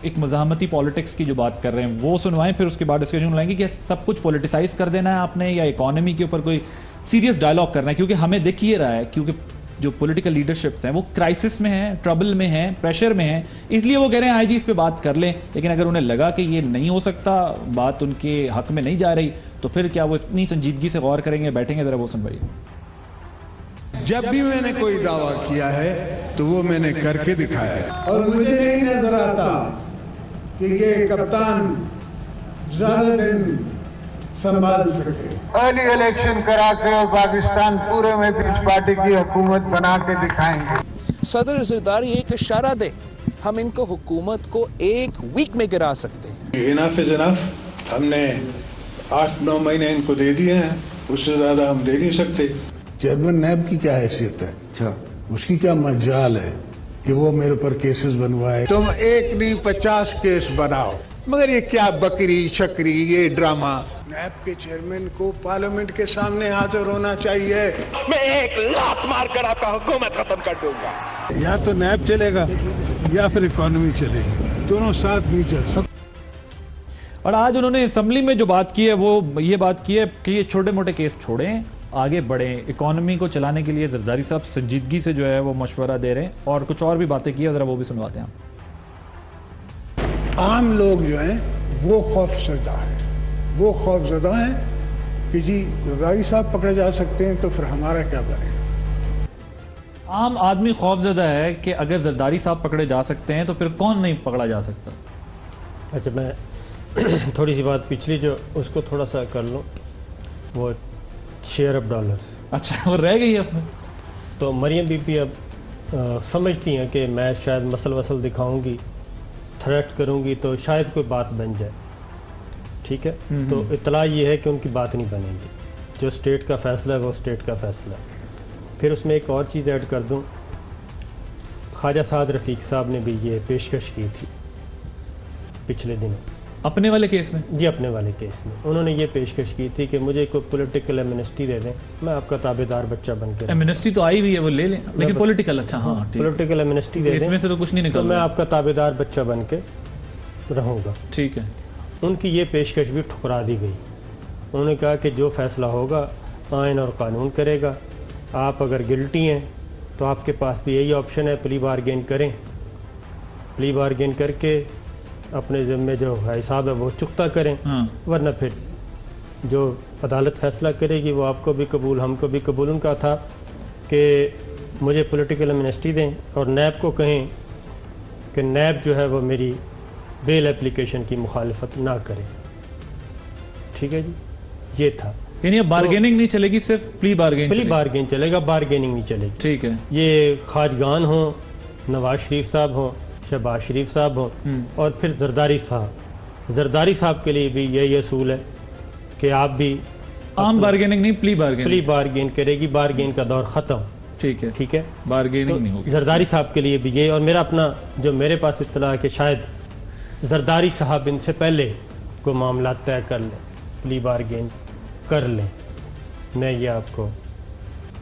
एक मज़ाहमती पॉलिटिक्स की जो बात कर रहे हैं वो सुनवाएं, फिर उसके बाद डिस्कशन लाएंगे कि सब कुछ पॉलिटिसाइज कर देना है आपने या इकोनॉमी के ऊपर कोई सीरियस डायलॉग करना है। क्योंकि हमें दिख ये रहा है, क्योंकि जो पॉलिटिकल लीडरशिप्स हैं वो क्राइसिस में हैं, ट्रबल में हैं, प्रेशर में हैं, इसलिए वो कह रहे हैं आई जी इस पे बात कर लें। लेकिन अगर उन्हें लगा कि ये नहीं हो सकता, बात उनके हक में नहीं जा रही, तो फिर क्या वो इतनी संजीदगी से गौर करेंगे, बैठेंगे? जरा वो सुनवाइए। जब भी मैंने कोई दावा किया है तो वो मैंने करके दिखाया है, और मुझे नहीं नजर आता कि ये कप्तान ज्यादा दिन संभाल सके। अर्ली इलेक्शन करा के और पाकिस्तान पूरे में पीपल्स पार्टी की हुकूमत बना के दिखाएंगे। सदर ज़रदारी एक इशारा दे, हम इनको हुकूमत को 1 वीक में गिरा सकते हैं। Enough is enough. हमने 8-9 महीने इनको दे दिए हैं, उससे ज्यादा हम दे नहीं सकते। चेयरमैन नैब की क्या हैसियत है? अच्छा, उसकी क्या मजाल है कि वो मेरे ऊपर केसेस बनवाए? तुम 1 नहीं 50 केस बनाओ, मगर ये क्या बकरी शकरी, ये ड्रामा। नैब के चेयरमैन को पार्लियामेंट के सामने हाजिर होना चाहिए। मैं एक लात मारकर आपका हुकूमत खत्म कर दूंगा। या तो नैब चलेगा या फिर इकोनॉमी चलेगी, दोनों साथ नहीं चल सकते। और आज उन्होंने असेंबली में जो बात की है वो ये बात की है कि ये छोटे मोटे केस छोड़ें, आगे बढ़ें, इकोनॉमी को चलाने के लिए जरदारी साहब संजीदगी से जो है वो मशवरा दे रहे हैं, और कुछ और भी बातें की है, जरा वो भी सुनवाते हैं। आम लोग जो हैं वो खौफजदा है, कि जी जरदारी साहब पकड़े जा सकते हैं तो फिर हमारा क्या बनेगा। आम आदमी खौफजदा है कि अगर जरदारी साहब पकड़े जा सकते हैं तो फिर कौन नहीं पकड़ा जा सकता। अच्छा, मैं थोड़ी सी बात पिछली जो उसको थोड़ा सा कर लूँ, वो शेयर ऑफ डॉलर। अच्छा, वो रह गई है उसमें। तो मरियम बीबी अब समझती हैं कि मैं शायद मसल वसल दिखाऊंगी, थ्रेट करूंगी तो शायद कोई बात बन जाए, ठीक है। तो इतला ये है कि उनकी बात नहीं बनेगी, जो स्टेट का फैसला है वो स्टेट का फैसला है। फिर उसमें एक और चीज़ ऐड कर दूं, ख्वाजा साद रफ़ीक साहब ने भी ये पेशकश की थी पिछले दिनों अपने वाले केस में। जी, अपने वाले केस में उन्होंने ये पेशकश की थी कि मुझे कोई पॉलिटिकल एमनेस्टी दे दें, मैं आपका ताबेदार बच्चा बन के। एमनेस्टी तो आई हुई है, वो ले लें, लेकिन पॉलिटिकल। अच्छा, हाँ, पॉलिटिकल एमनेस्टी दे दें, इसमें से तो कुछ नहीं तो निकल मैं आपका ताबेदार बच्चा बन के रहूँगा। ठीक है। उनकी ये पेशकश भी ठुकरा दी गई। उन्होंने कहा कि जो फैसला होगा आइन और कानून करेगा, आप अगर गिल्टी हैं तो आपके पास भी यही ऑप्शन है, प्ली बारगेन करें, प्ली बारगेन करके अपने ज़िम्मे जो हिसाब है वो चुकता करें, वरना फिर जो अदालत फैसला करेगी वो आपको भी कबूल हमको भी कबूल। उनका था कि मुझे पॉलिटिकल एमनेस्टी दें और नैब को कहें कि नैब जो है वो मेरी बेल एप्लीकेशन की मुखालिफत ना करे, ठीक है जी। ये था, यानी अब बार्गेनिंग नहीं चलेगी, सिर्फ प्ली बार्गेन चलेगा, बार्गेनिंग नहीं चलेगी। ठीक है। ये खाजगान हो, नवाज शरीफ साहब हो, शहबाज शरीफ साहब हो, और फिर जरदारी साहब के लिए भी यही असूल है कि आप भी आम बार्गेनिंग नहीं, प्ली बार्गेन करेगी, बार्गेन का दौर ख़त्म। ठीक है, बार्गेनिंग नहीं होगी। जरदारी साहब के लिए भी ये, और मेरा अपना जो मेरे पास इत्तला है कि शायद जरदारी साहब इनसे पहले को मामला तय कर लें, प्ली बार्गेन कर लें। मैं ये आपको,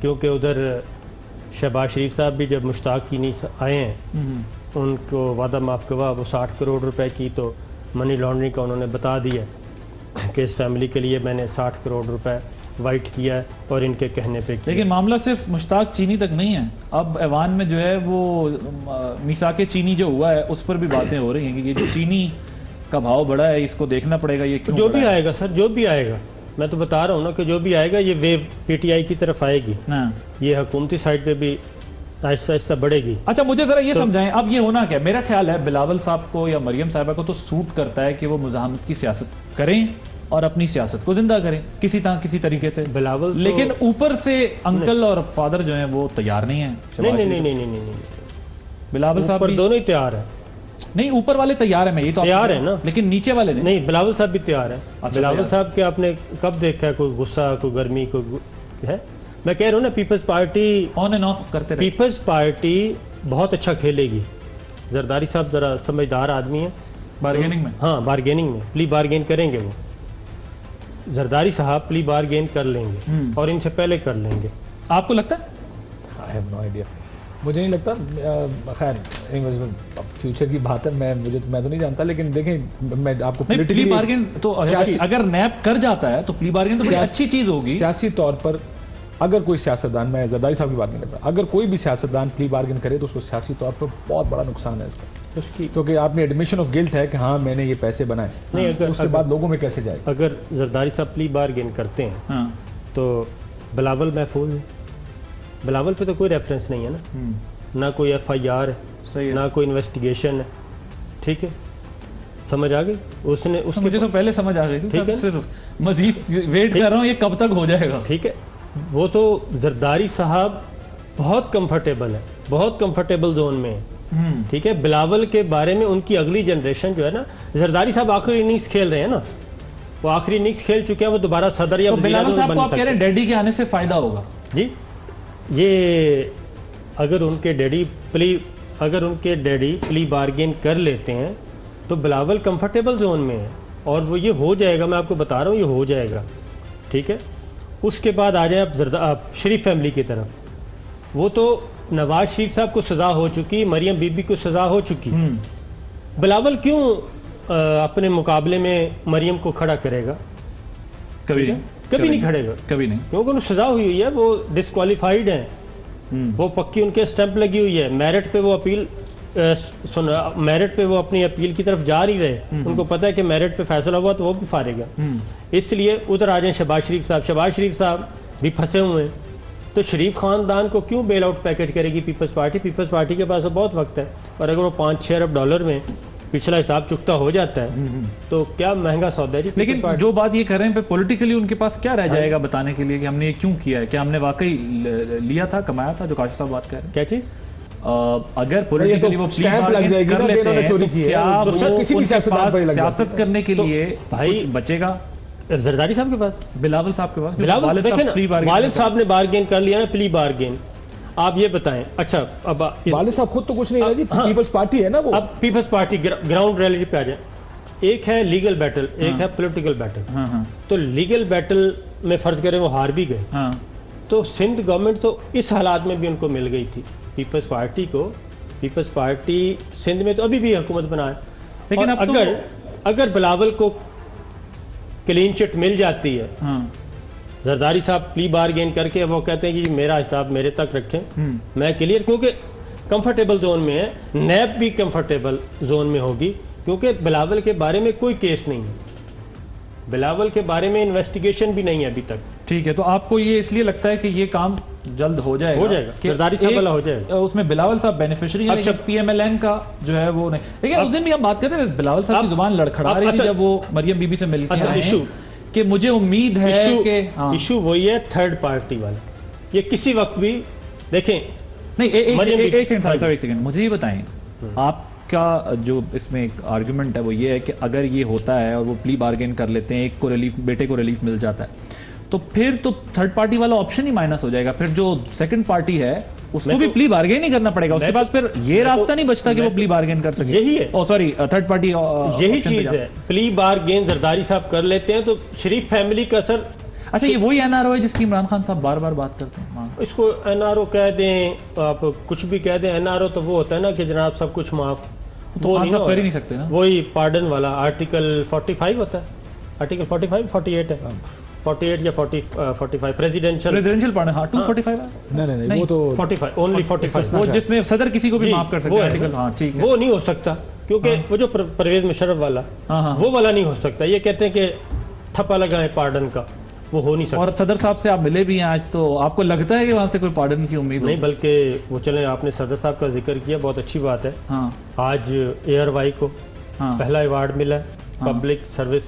क्योंकि उधर शहबाज शरीफ साहब भी जब मुश्ताक की नीचे आए हैं, उनको वादा माफ़ गवा वो 60 करोड़ रुपए की तो मनी लॉन्ड्रिंग का उन्होंने बता दिया कि इस फैमिली के लिए मैंने 60 करोड़ रुपए वाइट किया है और इनके कहने पे किया। लेकिन मामला सिर्फ मुश्ताक चीनी तक नहीं है, अब ऐवान में जो है वो मिसाके चीनी जो हुआ है उस पर भी बातें हो रही हैं कि ये जो चीनी का भाव बढ़ा है इसको देखना पड़ेगा। ये क्यों जो भी आएगा सर, जो भी आएगा, मैं तो बता रहा हूँ ना कि जो भी आएगा ये वेव पीटीआई की तरफ आएगी, ये हुकूमती साइड पे भी आहिस्ता आहिस्ता बढ़ेगी। अच्छा, मुझे जरा ये समझाएं, अब ये होना क्या? मेरा ख्याल है बिलावल साहब को या मरियम साहिबा को तो सूट करता है कि वो मुज़ाहमत की सियासत करें और अपनी सियासत को जिंदा करें किसी तरीके से, बिलावल तो, लेकिन ऊपर से अंकल और फादर जो हैं वो तैयार नहीं है। नहीं, बिलावल साहब दोनों ही तैयार है। नहीं, ऊपर वाले तैयार है, मैं ये तो तैयार है ना, लेकिन नीचे वाले नहीं। बिलावल साहब भी तैयार है। बिलावल साहब के आपने कब देखा है कोई गुस्सा, कोई गर्मी, कोई है? मैं कह रहा हूँ ना, Peoples Party on and off करते रहे। पीपल्स पार्टी बहुत अच्छा खेलेगी। जरदारी साहब जरा समझदार आदमी है बार्गेनिंग में। हाँ, बार्गेनिंग में प्ली बार्गेन करेंगे वो। जरदारी साहब प्ली बार्गेन कर लेंगे और इनसे पहले कर लेंगे। आपको लगता है? आई हैव नो आइडिया, मुझे नहीं लगता। खैर फ्यूचर की बात है, मैं तो नहीं जानता, लेकिन देखें मैं आपको प्ली बार्गेन तो अगर नैब कर जाता है तो प्ली बार्गेन तो बड़ी अच्छी चीज होगी। सियासी तौर पर अगर कोई सियासतदान, मैं जरदारी साहब की बात नहीं करता, अगर कोई भी सियासतदान प्ली बार्गेन करे तो उसको सियासी तौर पर बहुत बड़ा नुकसान है इसका, उसकी, क्योंकि आपने एडमिशन ऑफ गिल्ट है कि हाँ मैंने ये पैसे बनाए, नहीं अगर उसके बाद लोगों में कैसे जाए। अगर जरदारी साहब प्ली बार्गेन करते हैं तो बिलावल महफूज है। बिलावल पे तो कोई रेफरेंस नहीं है ना कोई FIR है, ना कोई इन्वेस्टिगेशन है, ठीक है, समझ आ गई? उसने उसके मुझे तो पहले समझ आ गई, ठीक है, सिर्फ मजीद वेट कर रहा हूँ ये कब तक हो जाएगा। ठीक है, वो तो जरदारी साहब बहुत कंफर्टेबल है, बहुत कंफर्टेबल जोन में है, ठीक है। बिलावल के बारे में उनकी अगली जनरेशन जो है ना, जरदारी साहब आखिरी इनिंग्स खेल रहे हैं ना, वो आखिरी इनिंग्स खेल चुके हैं, वो दोबारा सदर या बिलावल साहब को आप कह रहे हैं डैडी के आने से फायदा होगा? जी, ये अगर उनके डैडी प्ली बार्गेन कर लेते हैं तो बिलावल कंफर्टेबल जोन में है और वो ये हो जाएगा, मैं आपको बता रहा हूँ ये हो जाएगा, ठीक है। उसके बाद आ जाए आप शरीफ फैमिली की तरफ, वो तो नवाज शरीफ साहब को सज़ा हो चुकी, मरियम बीबी को सज़ा हो चुकी, बिलावल क्यों अपने मुकाबले में मरियम को खड़ा करेगा? कभी नहीं खड़ेगा, कभी नहीं, क्योंकि उन्हें सज़ा हुई है, वो डिस्क्वालीफाइड हैं, वो पक्की उनके स्टैंप लगी हुई है, मेरिट पे वो अपील मेरिट पे वो अपनी अपील की तरफ जा नहीं रहे, उनको पता है कि मेरिट पे फैसला हुआ तो वो भी फारेगा, इसलिए उधर आ जाए शहबाज शरीफ साहब। शहबाज शरीफ साहब भी फंसे हुए हैं, तो शरीफ खानदान को क्यों बेल आउट पैकेज करेगी पीपल्स पार्टी? पीपल्स पार्टी के पास तो बहुत वक्त है, और अगर वो 5-6 अरब डॉलर में पिछला हिसाब चुकता हो जाता है तो क्या महंगा सौदा है जी। लेकिन जो बात ये कर रहे हैं पॉलिटिकली उनके पास क्या रह जाएगा बताने के लिए कि हमने ये क्यों किया है? क्या हमने वाकई लिया था, कमाया था, जो काशिफ साहब बात कर रहे हैं? क्या चीज? अगर पॉलिटिकली वो स्टैंप लग जाएगी कर ना, लेते हैं चोरी तो की है, क्या तो वो किसी भी उनके सियासतदान पास पर ही लग जाती सियासत करने के लिए भाई कुछ बचेगा? जरदारी साहब के पास, बिलावल साहब के पास, बिलावल वालिद देखें साहब ना, प्ली बार्गेन वालिद साहब ने बार्गेन कर लिया ना, प्ली बार्गेन। आप ये बताएं, अच्छा अब वालिद साहब खुद तो कुछ नहीं है जी, हाँ। पीपल्स पार्टी है ना वो। अब पीपल्स पार्टी ग्राउंड रियलिटी पे आ जाए। एक है लीगल बैटल, एक है पॉलिटिकल बैटल। तो लीगल बैटल में फर्ज करें वो हार भी गए, तो सिंध गवर्नमेंट तो इस हालात में भी उनको मिल गई थी। पीपल्स पार्टी को, पीपल्स पार्टी सिंध में तो अभी भी हुकूमत बना है, लेकिन अब अगर बिलावल को क्लीन चिट मिल जाती है, जरदारी साहब प्ली बार्गेन करके वो कहते हैं कि मेरा हिसाब मेरे तक रखें, मैं क्लियर, क्योंकि कंफर्टेबल जोन में है, नैब भी कंफर्टेबल जोन में होगी, क्योंकि बिलावल के बारे में कोई केस नहीं है, बिलावल के बारे में इन्वेस्टिगेशन भी नहीं है अभी तक। ठीक है, तो आपको ये इसलिए लगता है कि ये काम जल्द हो जाएगा? हो जाएगा, जरदारी साहब वाला हो जाएगा। उसमें बिलावल साहब बेनिफिशियरी है, लेकिन पीएमएलएन का जो है वो नहीं। लेकिन उस दिन भी हम बात करते हैं, बिलावल साहब की जुबान लड़खड़ा रही थी जब वो मरियम बीबी से मिलकर आए हैं कि मुझे उम्मीद है कि इशू वही है थर्ड पार्टी वाला, ये किसी वक्त भी देखें। नहीं, एक सेकंड मुझे ये बताएं, आपका जो इसमें एक आर्गुमेंट है वो ये है कि अगर ये होता है और वो प्ली बार्गेन कर लेते हैं, एक को रिलीफ, बेटे को रिलीफ मिल जाता है, तो फिर तो थर्ड पार्टी वाला ऑप्शन ही माइनस हो जाएगा। फिर जो सेकंड पार्टी है उसको भी प्ली बार्गेन ही करना पड़ेगा, उसके पास फिर ये रास्ता नहीं बचता कि वो प्ली बार्गेन कर सके। यही है, सॉरी, थर्ड पार्टी यही चीज है। प्ली बार्गेन जरदारी साहब कर लेते हैं तो शरीफ फैमिली का असर। अच्छा, ये वही एनआरओ है जिसकी इमरान खान साहब बार बार बात करते हैं? इसको एनआरओ कह दें, आप कुछ भी कह दें, एनआरओ तो वो होता है ना कि जनाब सब कुछ माफ, तो वो कर ही नहीं सकते ना। वही पार्डन वाला आर्टिकल 45 होता है, आर्टिकल 45 48 है, 48 या 45 प्रेसिडेंशियल पार्डन। हाँ, 245 है। नहीं, वो तो 45, ओनली 45, वो जिसमें सदर किसी को भी माफ कर सकते हैं आर्टिकल। हाँ, ठीक है, वो नहीं हो सकता, क्योंकि वो जो परवेज मुशर्रफ वाला, वो वाला नहीं हो सकता। ये कहते हैं कि थप्पा लगाएं पार्डन का, वो हो नहीं सकता। और सदर साहब से आप मिले भी हैं आज, तो आपको लगता है कि वहां से कोई पार्डन की उम्मीद नहीं? बल्कि वो चले, आपने सदर साहब का जिक्र किया, बहुत अच्छी बात है। आज एयरवाई को पहला अवार्ड मिला, पब्लिक सर्विस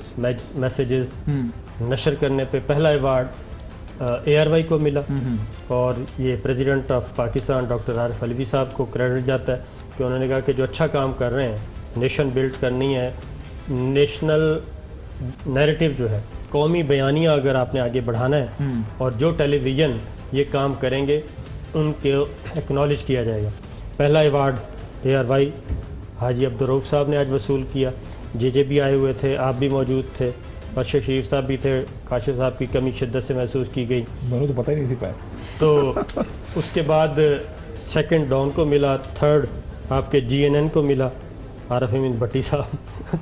मैसेजेस नशर करने पे पहला अवार्ड एयरवाई को मिला, और ये president of Pakistan doctor Arif Alvi साहब को क्रेडिट जाता है कि उन्होंने कहा कि जो अच्छा काम कर रहे हैं, नेशन बिल्ड करनी है, नेशनल नैरेटिव जो है, कौमी बयानिया अगर आपने आगे बढ़ाना है, और जो टेलीविज़न ये काम करेंगे उनके एक्नॉलेज किया जाएगा। पहला अवार्ड एयरवाई हाजी अब्दुर्रऊफ साहब ने आज वसूल किया, जे भी आए हुए थे, आप भी मौजूद थे, और शेख शरीफ साहब भी थे। काशिफ साहब की कमी शिद्दत से महसूस की गई, दोनों तो पता ही नहीं पाए। तो उसके बाद सेकंड डॉन को मिला, थर्ड आपके GNN को मिला, आरिफ अमीन भट्टी साहब।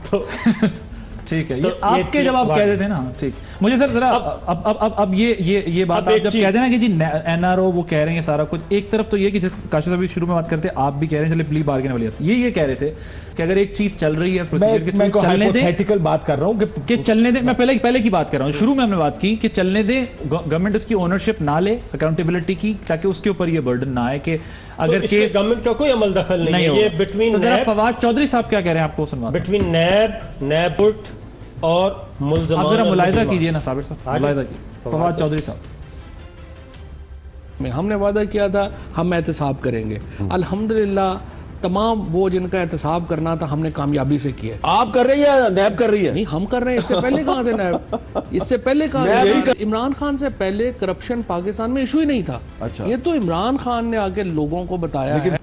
तो ठीक है, तो ये आपके जब आप कह रहे थे ना, ठीक, मुझे सर जरा अब ये बात आप जब कहते हैं ना कि जी एनआरओ वो कह रहे हैं सारा कुछ, एक तरफ तो ये कि काशिफ साहब शुरू में बात करते हैं, आप भी कह रहे हैं चले प्ली बार्गेन वाली बात, ये कह रहे थे कि अगर एक चीज चल रही है प्रोसीजर के थ्रू चलने दें, बात कर रहा हूं कि चलने दें। मैं पहले की बात कर रहा हूं, शुरू में हमने बात की कि चलने दें, गवर्नमेंट उसकी ओनरशिप ना ले, अकाउंटेबिलिटी की, ताकि उसके ऊपर ये बर्डन ना आए कि अगर तो केस गवर्नमेंट का कोई अमल दखल नहीं है। ये बिटवीन, तो जरा फवाद चौधरी साहब क्या कह रहे हैं आपको सुनवा, बिटवीन नैब और मुल्ज़िमान। आप जरा मुलाहिजा कीजिए ना साबिर साहब, मुलाहिजा कीजिए फवाद चौधरी साहब। हमने वादा किया था हम एहतसाब करेंगे, अल्हम्दुलिल्लाह तमाम वो जिनका एहतसाब करना था हमने कामयाबी से किया। आप कर रही है या नैब कर रही है? नहीं, हम कर रहे हैं। इससे पहले कहाँ थे नैब? इससे पहले कहाँ थे? इमरान खान से पहले करप्शन पाकिस्तान में इशू ही नहीं था। अच्छा, ये तो इमरान खान ने आके लोगों को बताया है।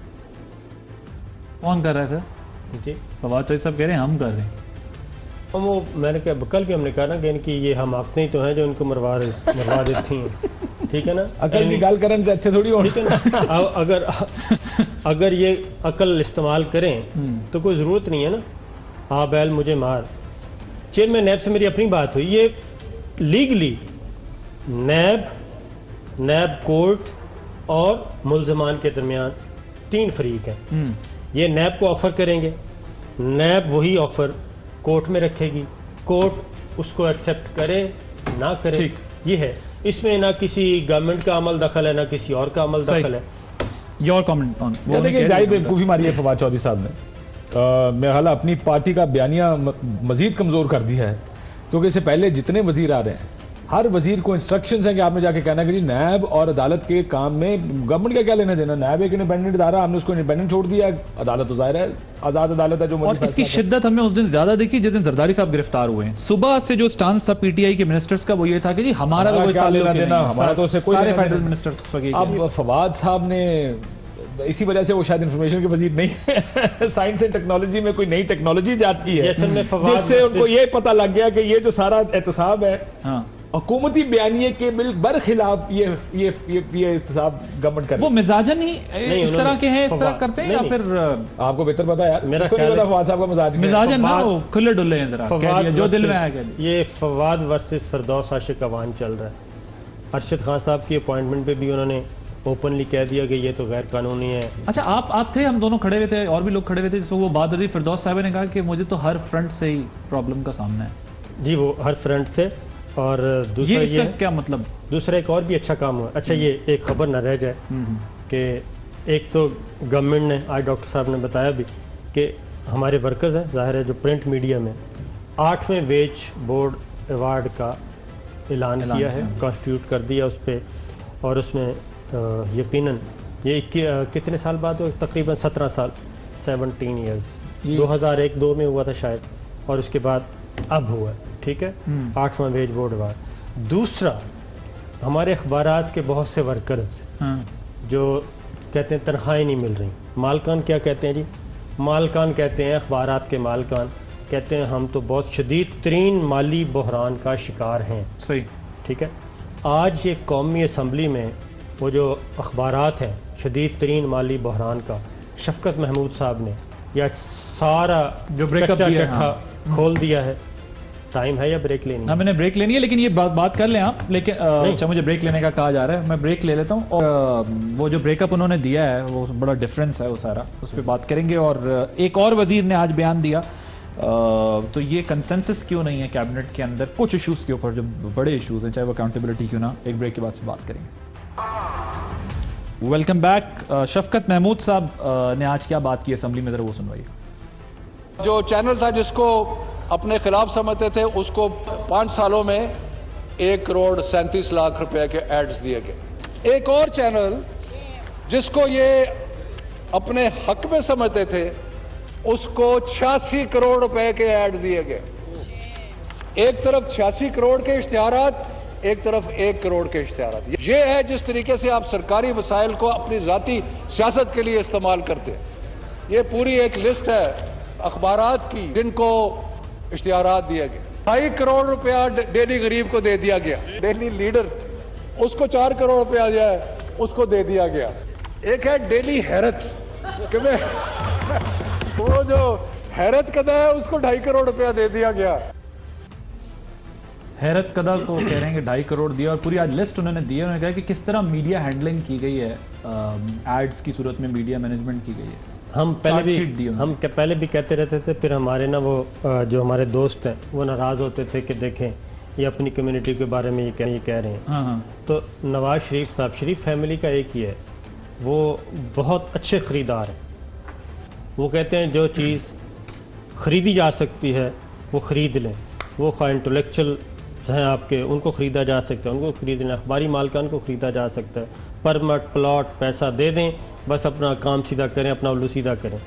कौन कर रहा है सर? जी फवाद चौधरी साहब कह रहे हैं हम कर रहे हैं। वो मैंने कहा कल भी हमने कहा ना कि इनकी ये हम अपने ही तो हैं जो इनको मरवा देती हैं, ठीक है ना? अकल की गाल करन जाते थोड़ी हो, ठीक है ना? अगर ये अकल इस्तेमाल करें तो कोई ज़रूरत नहीं है ना, हाँ बैल मुझे मार। चेयरमैन नैब से मेरी अपनी बात हुई, ये लीगली नैब कोर्ट और मुल्ज़मान के दरमियान 3 फरीक हैं। ये नैब को ऑफ़र करेंगे, नैब वही ऑफ़र कोर्ट में रखेगी, कोर्ट उसको एक्सेप्ट करे ना करे, ये है। इसमें ना किसी गवर्नमेंट का अमल दखल है, ना किसी और का अमल दखल है। योर कमेंट ऑन वो देखिए जाहिर बेवकूफ़ी मारी है फवाद चौधरी साहब ने। मेरा ख्याल अपनी पार्टी का बयानिया मजीद कमज़ोर कर दिया है, क्योंकि इससे पहले जितने वजीर आ रहे हैं हर वजीर को इंस्ट्रक्शंस हैं कि आपने जाके कहना कि जी नैब और अदालत के काम में गवर्नमेंट का क्या लेना देना, नैब एक इंडिपेंडेंट इदारा, हमने उसको इंडिपेंडेंट छोड़ दिया, अदालत तो जाहिर है आज़ाद अदालत है जो और इसकी शिद्दत हमने उस दिन ज्यादा देखी जिस दिन जरदारी साहब गिरफ्तार हुए हैं। सुबह से जो स्टांस था पीटीआई के मिनिस्टर्स का वो ये था कि जी हमारा तो कोई ताल्लुक नहीं, हमारा तो उससे कोई सारे फेडरल मिनिस्टर्स। अब फवाद साहब ने इसी वजह से वो शायद इंफॉर्मेशन के वजीर नहीं है साइंस एंड टेक्नोलॉजी में कोई नई टेक्नोलॉजी जात की है, जिससे उनको ये पता लग गया कि ये जो सारा एहतसाब है हुकूमती बयानिए के बरखिलाफ ये एहतसाब गवर्नमेंट कर, वो मिजाजन ही इस तरह के हैं, इस तरह करते हैं, या फिर आपको बेहतर पता है यार, मेरा ख्याल है फवाद साहब का मिजाजन ना वो खुले डुल्ले हैं जरा, जो दिल में आया। ये फवाद वर्सेस फिरदौस आशिक अवान चल रहा है। अरशद खान साहब की अपॉइंटमेंट पे भी उन्होंने ओपनली कह दिया कि ये तो गैर कानूनी है। अच्छा आप थे, हम दोनों खड़े हुए थे और भी लोग खड़े हुए थे, जिसको वो बात रही, फिरदौस साहब ने कहा कि मुझे तो हर फ्रंट से ही प्रॉब्लम का सामना है। जी वो हर फ्रंट से, और दूसरा ये क्या मतलब, दूसरा एक और भी अच्छा काम हुआ। अच्छा ये एक खबर न रह जाए कि एक तो गवर्नमेंट ने आज डॉक्टर साहब ने बताया भी कि हमारे वर्कर्स हैं, जाहिर है जो प्रिंट मीडिया में 8वें वेज बोर्ड अवार्ड का ऐलान किया है, कॉन्स्टिट्यूट कर दिया उस पर, और उसमें यकीनन ये कितने साल बाद हुआ, तकरीबन 17 साल, 17 ईयर्स, 2001-2 में हुआ था शायद, और उसके बाद अब हुआ, ठीक है, 8वां वेज बोर्ड अवार्ड। दूसरा हमारे अखबारात के बहुत से वर्कर्स जो कहते हैं तनख्वाहें नहीं मिल रही, मालकान क्या कहते हैं जी, मालकान कहते हैं, अखबारात के मालकान कहते हैं हम तो बहुत शदीद तरीन माली बहरान का शिकार हैं। सही, ठीक है। आज ये कौमी असम्बली में वो जो अखबारात हैं शदीद तरीन माली बहरान का, शफकत महमूद साहब ने या सारा जो ब्रेकअप चट्टा खोल दिया है। टाइम है या ब्रेक लेनी है? मैंने ब्रेक लेनी है, लेकिन ये बात कर लें आप, लेकिन अच्छा मुझे ब्रेक लेने का कहा जा रहा है, मैं ब्रेक ले लेता हूँ। और वो जो ब्रेकअप उन्होंने दिया है वो बड़ा डिफरेंस है, वो सारा उस पर बात करेंगे। और एक और वजीर ने आज बयान दिया, तो ये कंसेंसस क्यों नहीं है कैबिनेट के अंदर कुछ इश्यूज के ऊपर, जो बड़े इश्यूज हैं, चाहे वो अकाउंटेबिलिटी क्यों ना। एक ब्रेक के बाद से बात करेंगे। Welcome back. शफकत महमूद साहब ने आज क्या बात की असेंबली में, जरा वो सुनवाइए। जो चैनल था जिसको अपने खिलाफ समझते थे, उसको 5 सालों में 1 करोड़ 37 लाख रुपए के एड्स दिए गए। एक और चैनल जिसको ये अपने हक में समझते थे, उसको 86 करोड़ रुपए के ऐड दिए गए। एक तरफ 86 करोड़ के इश्तिहारात, एक तरफ 1 करोड़ के इश्तिहारात। ये है जिस तरीके से आप सरकारी वसाइल को अपनी जाती सियासत के लिए इस्तेमाल करते हैं। ये पूरी एक लिस्ट है अखबारात की जिनको इश्तिहारात दिया गया। 2.5 करोड़ रुपया डेली गरीब को दे दिया गया, डेली लीडर उसको 4 करोड़ रुपया जाए उसको दे दिया गया। एक है डेली हैरत कि मैं वो जो हैरत कदा है उसको 2.5 करोड़ रुपया दे दिया गया। हैरत कदा को कह रहे हैं कि 2.5 करोड़ दिया, और पूरी आज लिस्ट उन्होंने दी है। उन्होंने कहा कि किस तरह मीडिया हैंडलिंग की गई है, एड्स की सूरत में मीडिया मैनेजमेंट की गई है। हम पहले भी कहते रहते थे, फिर हमारे ना वो जो हमारे दोस्त हैं वो नाराज़ होते थे कि देखें ये अपनी कम्युनिटी के बारे में ये कह रहे हैं। हाँ। तो नवाज शरीफ साहब, शरीफ फैमिली का एक ही है, वो बहुत अच्छे ख़रीदार हैं। वो कहते हैं जो चीज़ ख़रीदी जा सकती है वो ख़रीद लें। वो खा इंटेलेक्चुअल हैं आपके, उनको ख़रीदा जा सकता है, उनको ख़रीद लें। अखबारी मालकान को ख़रीदा जा सकता है। परमट प्लॉट पैसा दे दें, बस अपना काम सीधा करें, अपना उल्लू सीधा करें।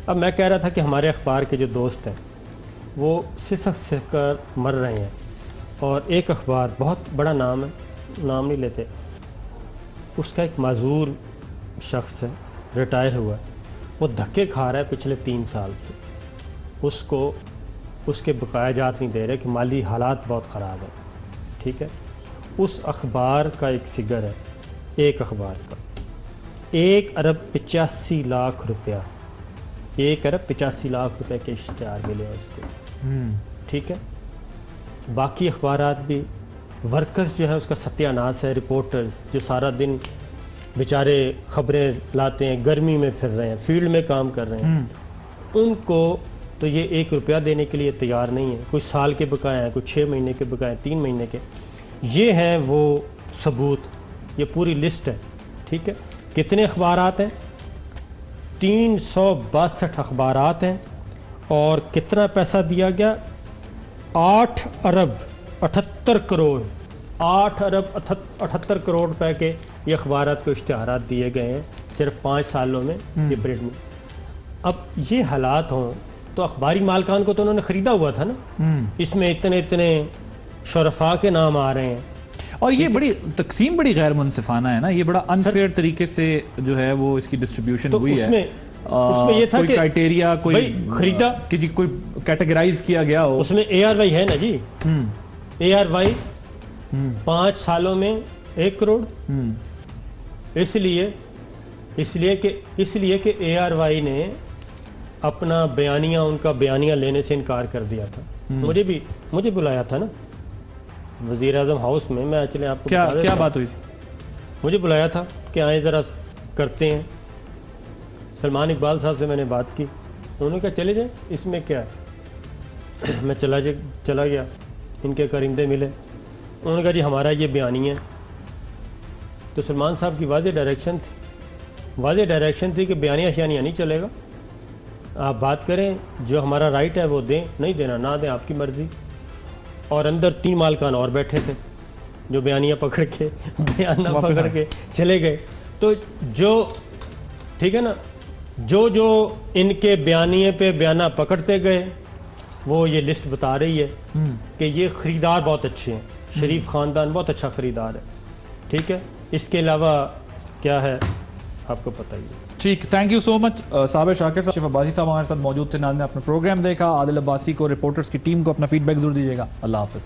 अब मैं कह रहा था कि हमारे अखबार के जो दोस्त हैं वो सिसक कर मर रहे हैं, और एक अखबार बहुत बड़ा नाम है, नाम नहीं लेते, उसका एक माजूर शख्स है, रिटायर हुआ है, वो धक्के खा रहा है पिछले 3 साल से। उसको उसके बकाया जात नहीं दे रहे कि माली हालात बहुत ख़राब है। ठीक है, उस अखबार का एक फिगर है, एक अखबार का 1 अरब 85 लाख रुपया, 1 अरब 85 लाख रुपए के इश्तिहार मिले उसको। ठीक है, बाकी अखबारात भी वर्कर्स जो है उसका सत्यानाश है। रिपोर्टर्स जो सारा दिन बेचारे खबरें लाते हैं, गर्मी में फिर रहे हैं, फील्ड में काम कर रहे हैं, उनको तो ये 1 रुपया देने के लिए तैयार नहीं है। कुछ साल के बकाए हैं, कुछ 6 महीने के बकाए, 3 महीने के। ये हैं वो सबूत, ये पूरी लिस्ट है, ठीक है। कितने अखबारात हैं? 362 अखबारात हैं। और कितना पैसा दिया गया? 8 अरब 78 करोड़ 8 अरब 78 करोड़ रुपए के ये अखबारात को इश्तिहारात दिए गए हैं सिर्फ 5 सालों में ये प्रिंट में। अब ये हालात हों तो अखबारी मालकान को तो उन्होंने ख़रीदा हुआ था ना। इसमें इतने इतने शुरफा के नाम आ रहे हैं और ये बड़ी तकसीम बड़ी गैर मुनसिफाना है ना, ये बड़ा अनफेयर तरीके से जो है वो इसकी डिस्ट्रीब्यूशन तो हुई उसमें, है। उसमें ये था कोई कि क्राइटेरिया कोई खरीदा कि कोई कैटेगराइज किया गया हो। उसमें ARY है ना जी, ARY 5 सालों में 1 करोड़। इसलिए कि ARY ने अपना बयानिया, उनका बयानिया लेने से इनकार कर दिया था। मुझे बुलाया था ना वज़ीर आज़म हाउस में। मैं एक्चुअली आपको क्या बात हुई थी? मुझे बुलाया था कि आए ज़रा करते हैं। सलमान इकबाल साहब से मैंने बात की, उन्होंने कहा चले जाए, इसमें क्या है। मैं चला गया, इनके करिंदे मिले, उन्होंने कहा जी हमारा ये बयानिया है। तो सलमान साहब की वाज़ेह डायरेक्शन थी कि बयानिया शयानिया नहीं चलेगा, आप बात करें, जो हमारा राइट है वो दें, नहीं देना ना दें, आपकी मर्ज़ी। और अंदर 3 मालकान और बैठे थे जो बयानिया पकड़ के बयाना पकड़ के चले गए। तो जो ठीक है ना, जो इनके बयानिए पे बयाना पकड़ते गए वो ये लिस्ट बता रही है कि ये ख़रीदार बहुत अच्छे हैं, शरीफ ख़ानदान बहुत अच्छा ख़रीदार है, ठीक है। इसके अलावा क्या है आपको पता ही है। ठीक, thank you so much Sabir Shakir साहब। अब्बासी साहब हमारे साथ मौजूद थे, नाज़रीन ने अपना प्रोग्राम देखा। आदिल अब्बासी को, रिपोर्टर्स की टीम को अपना फीडबैक जरूर दीजिएगा। अल्लाह हाफ़िज़।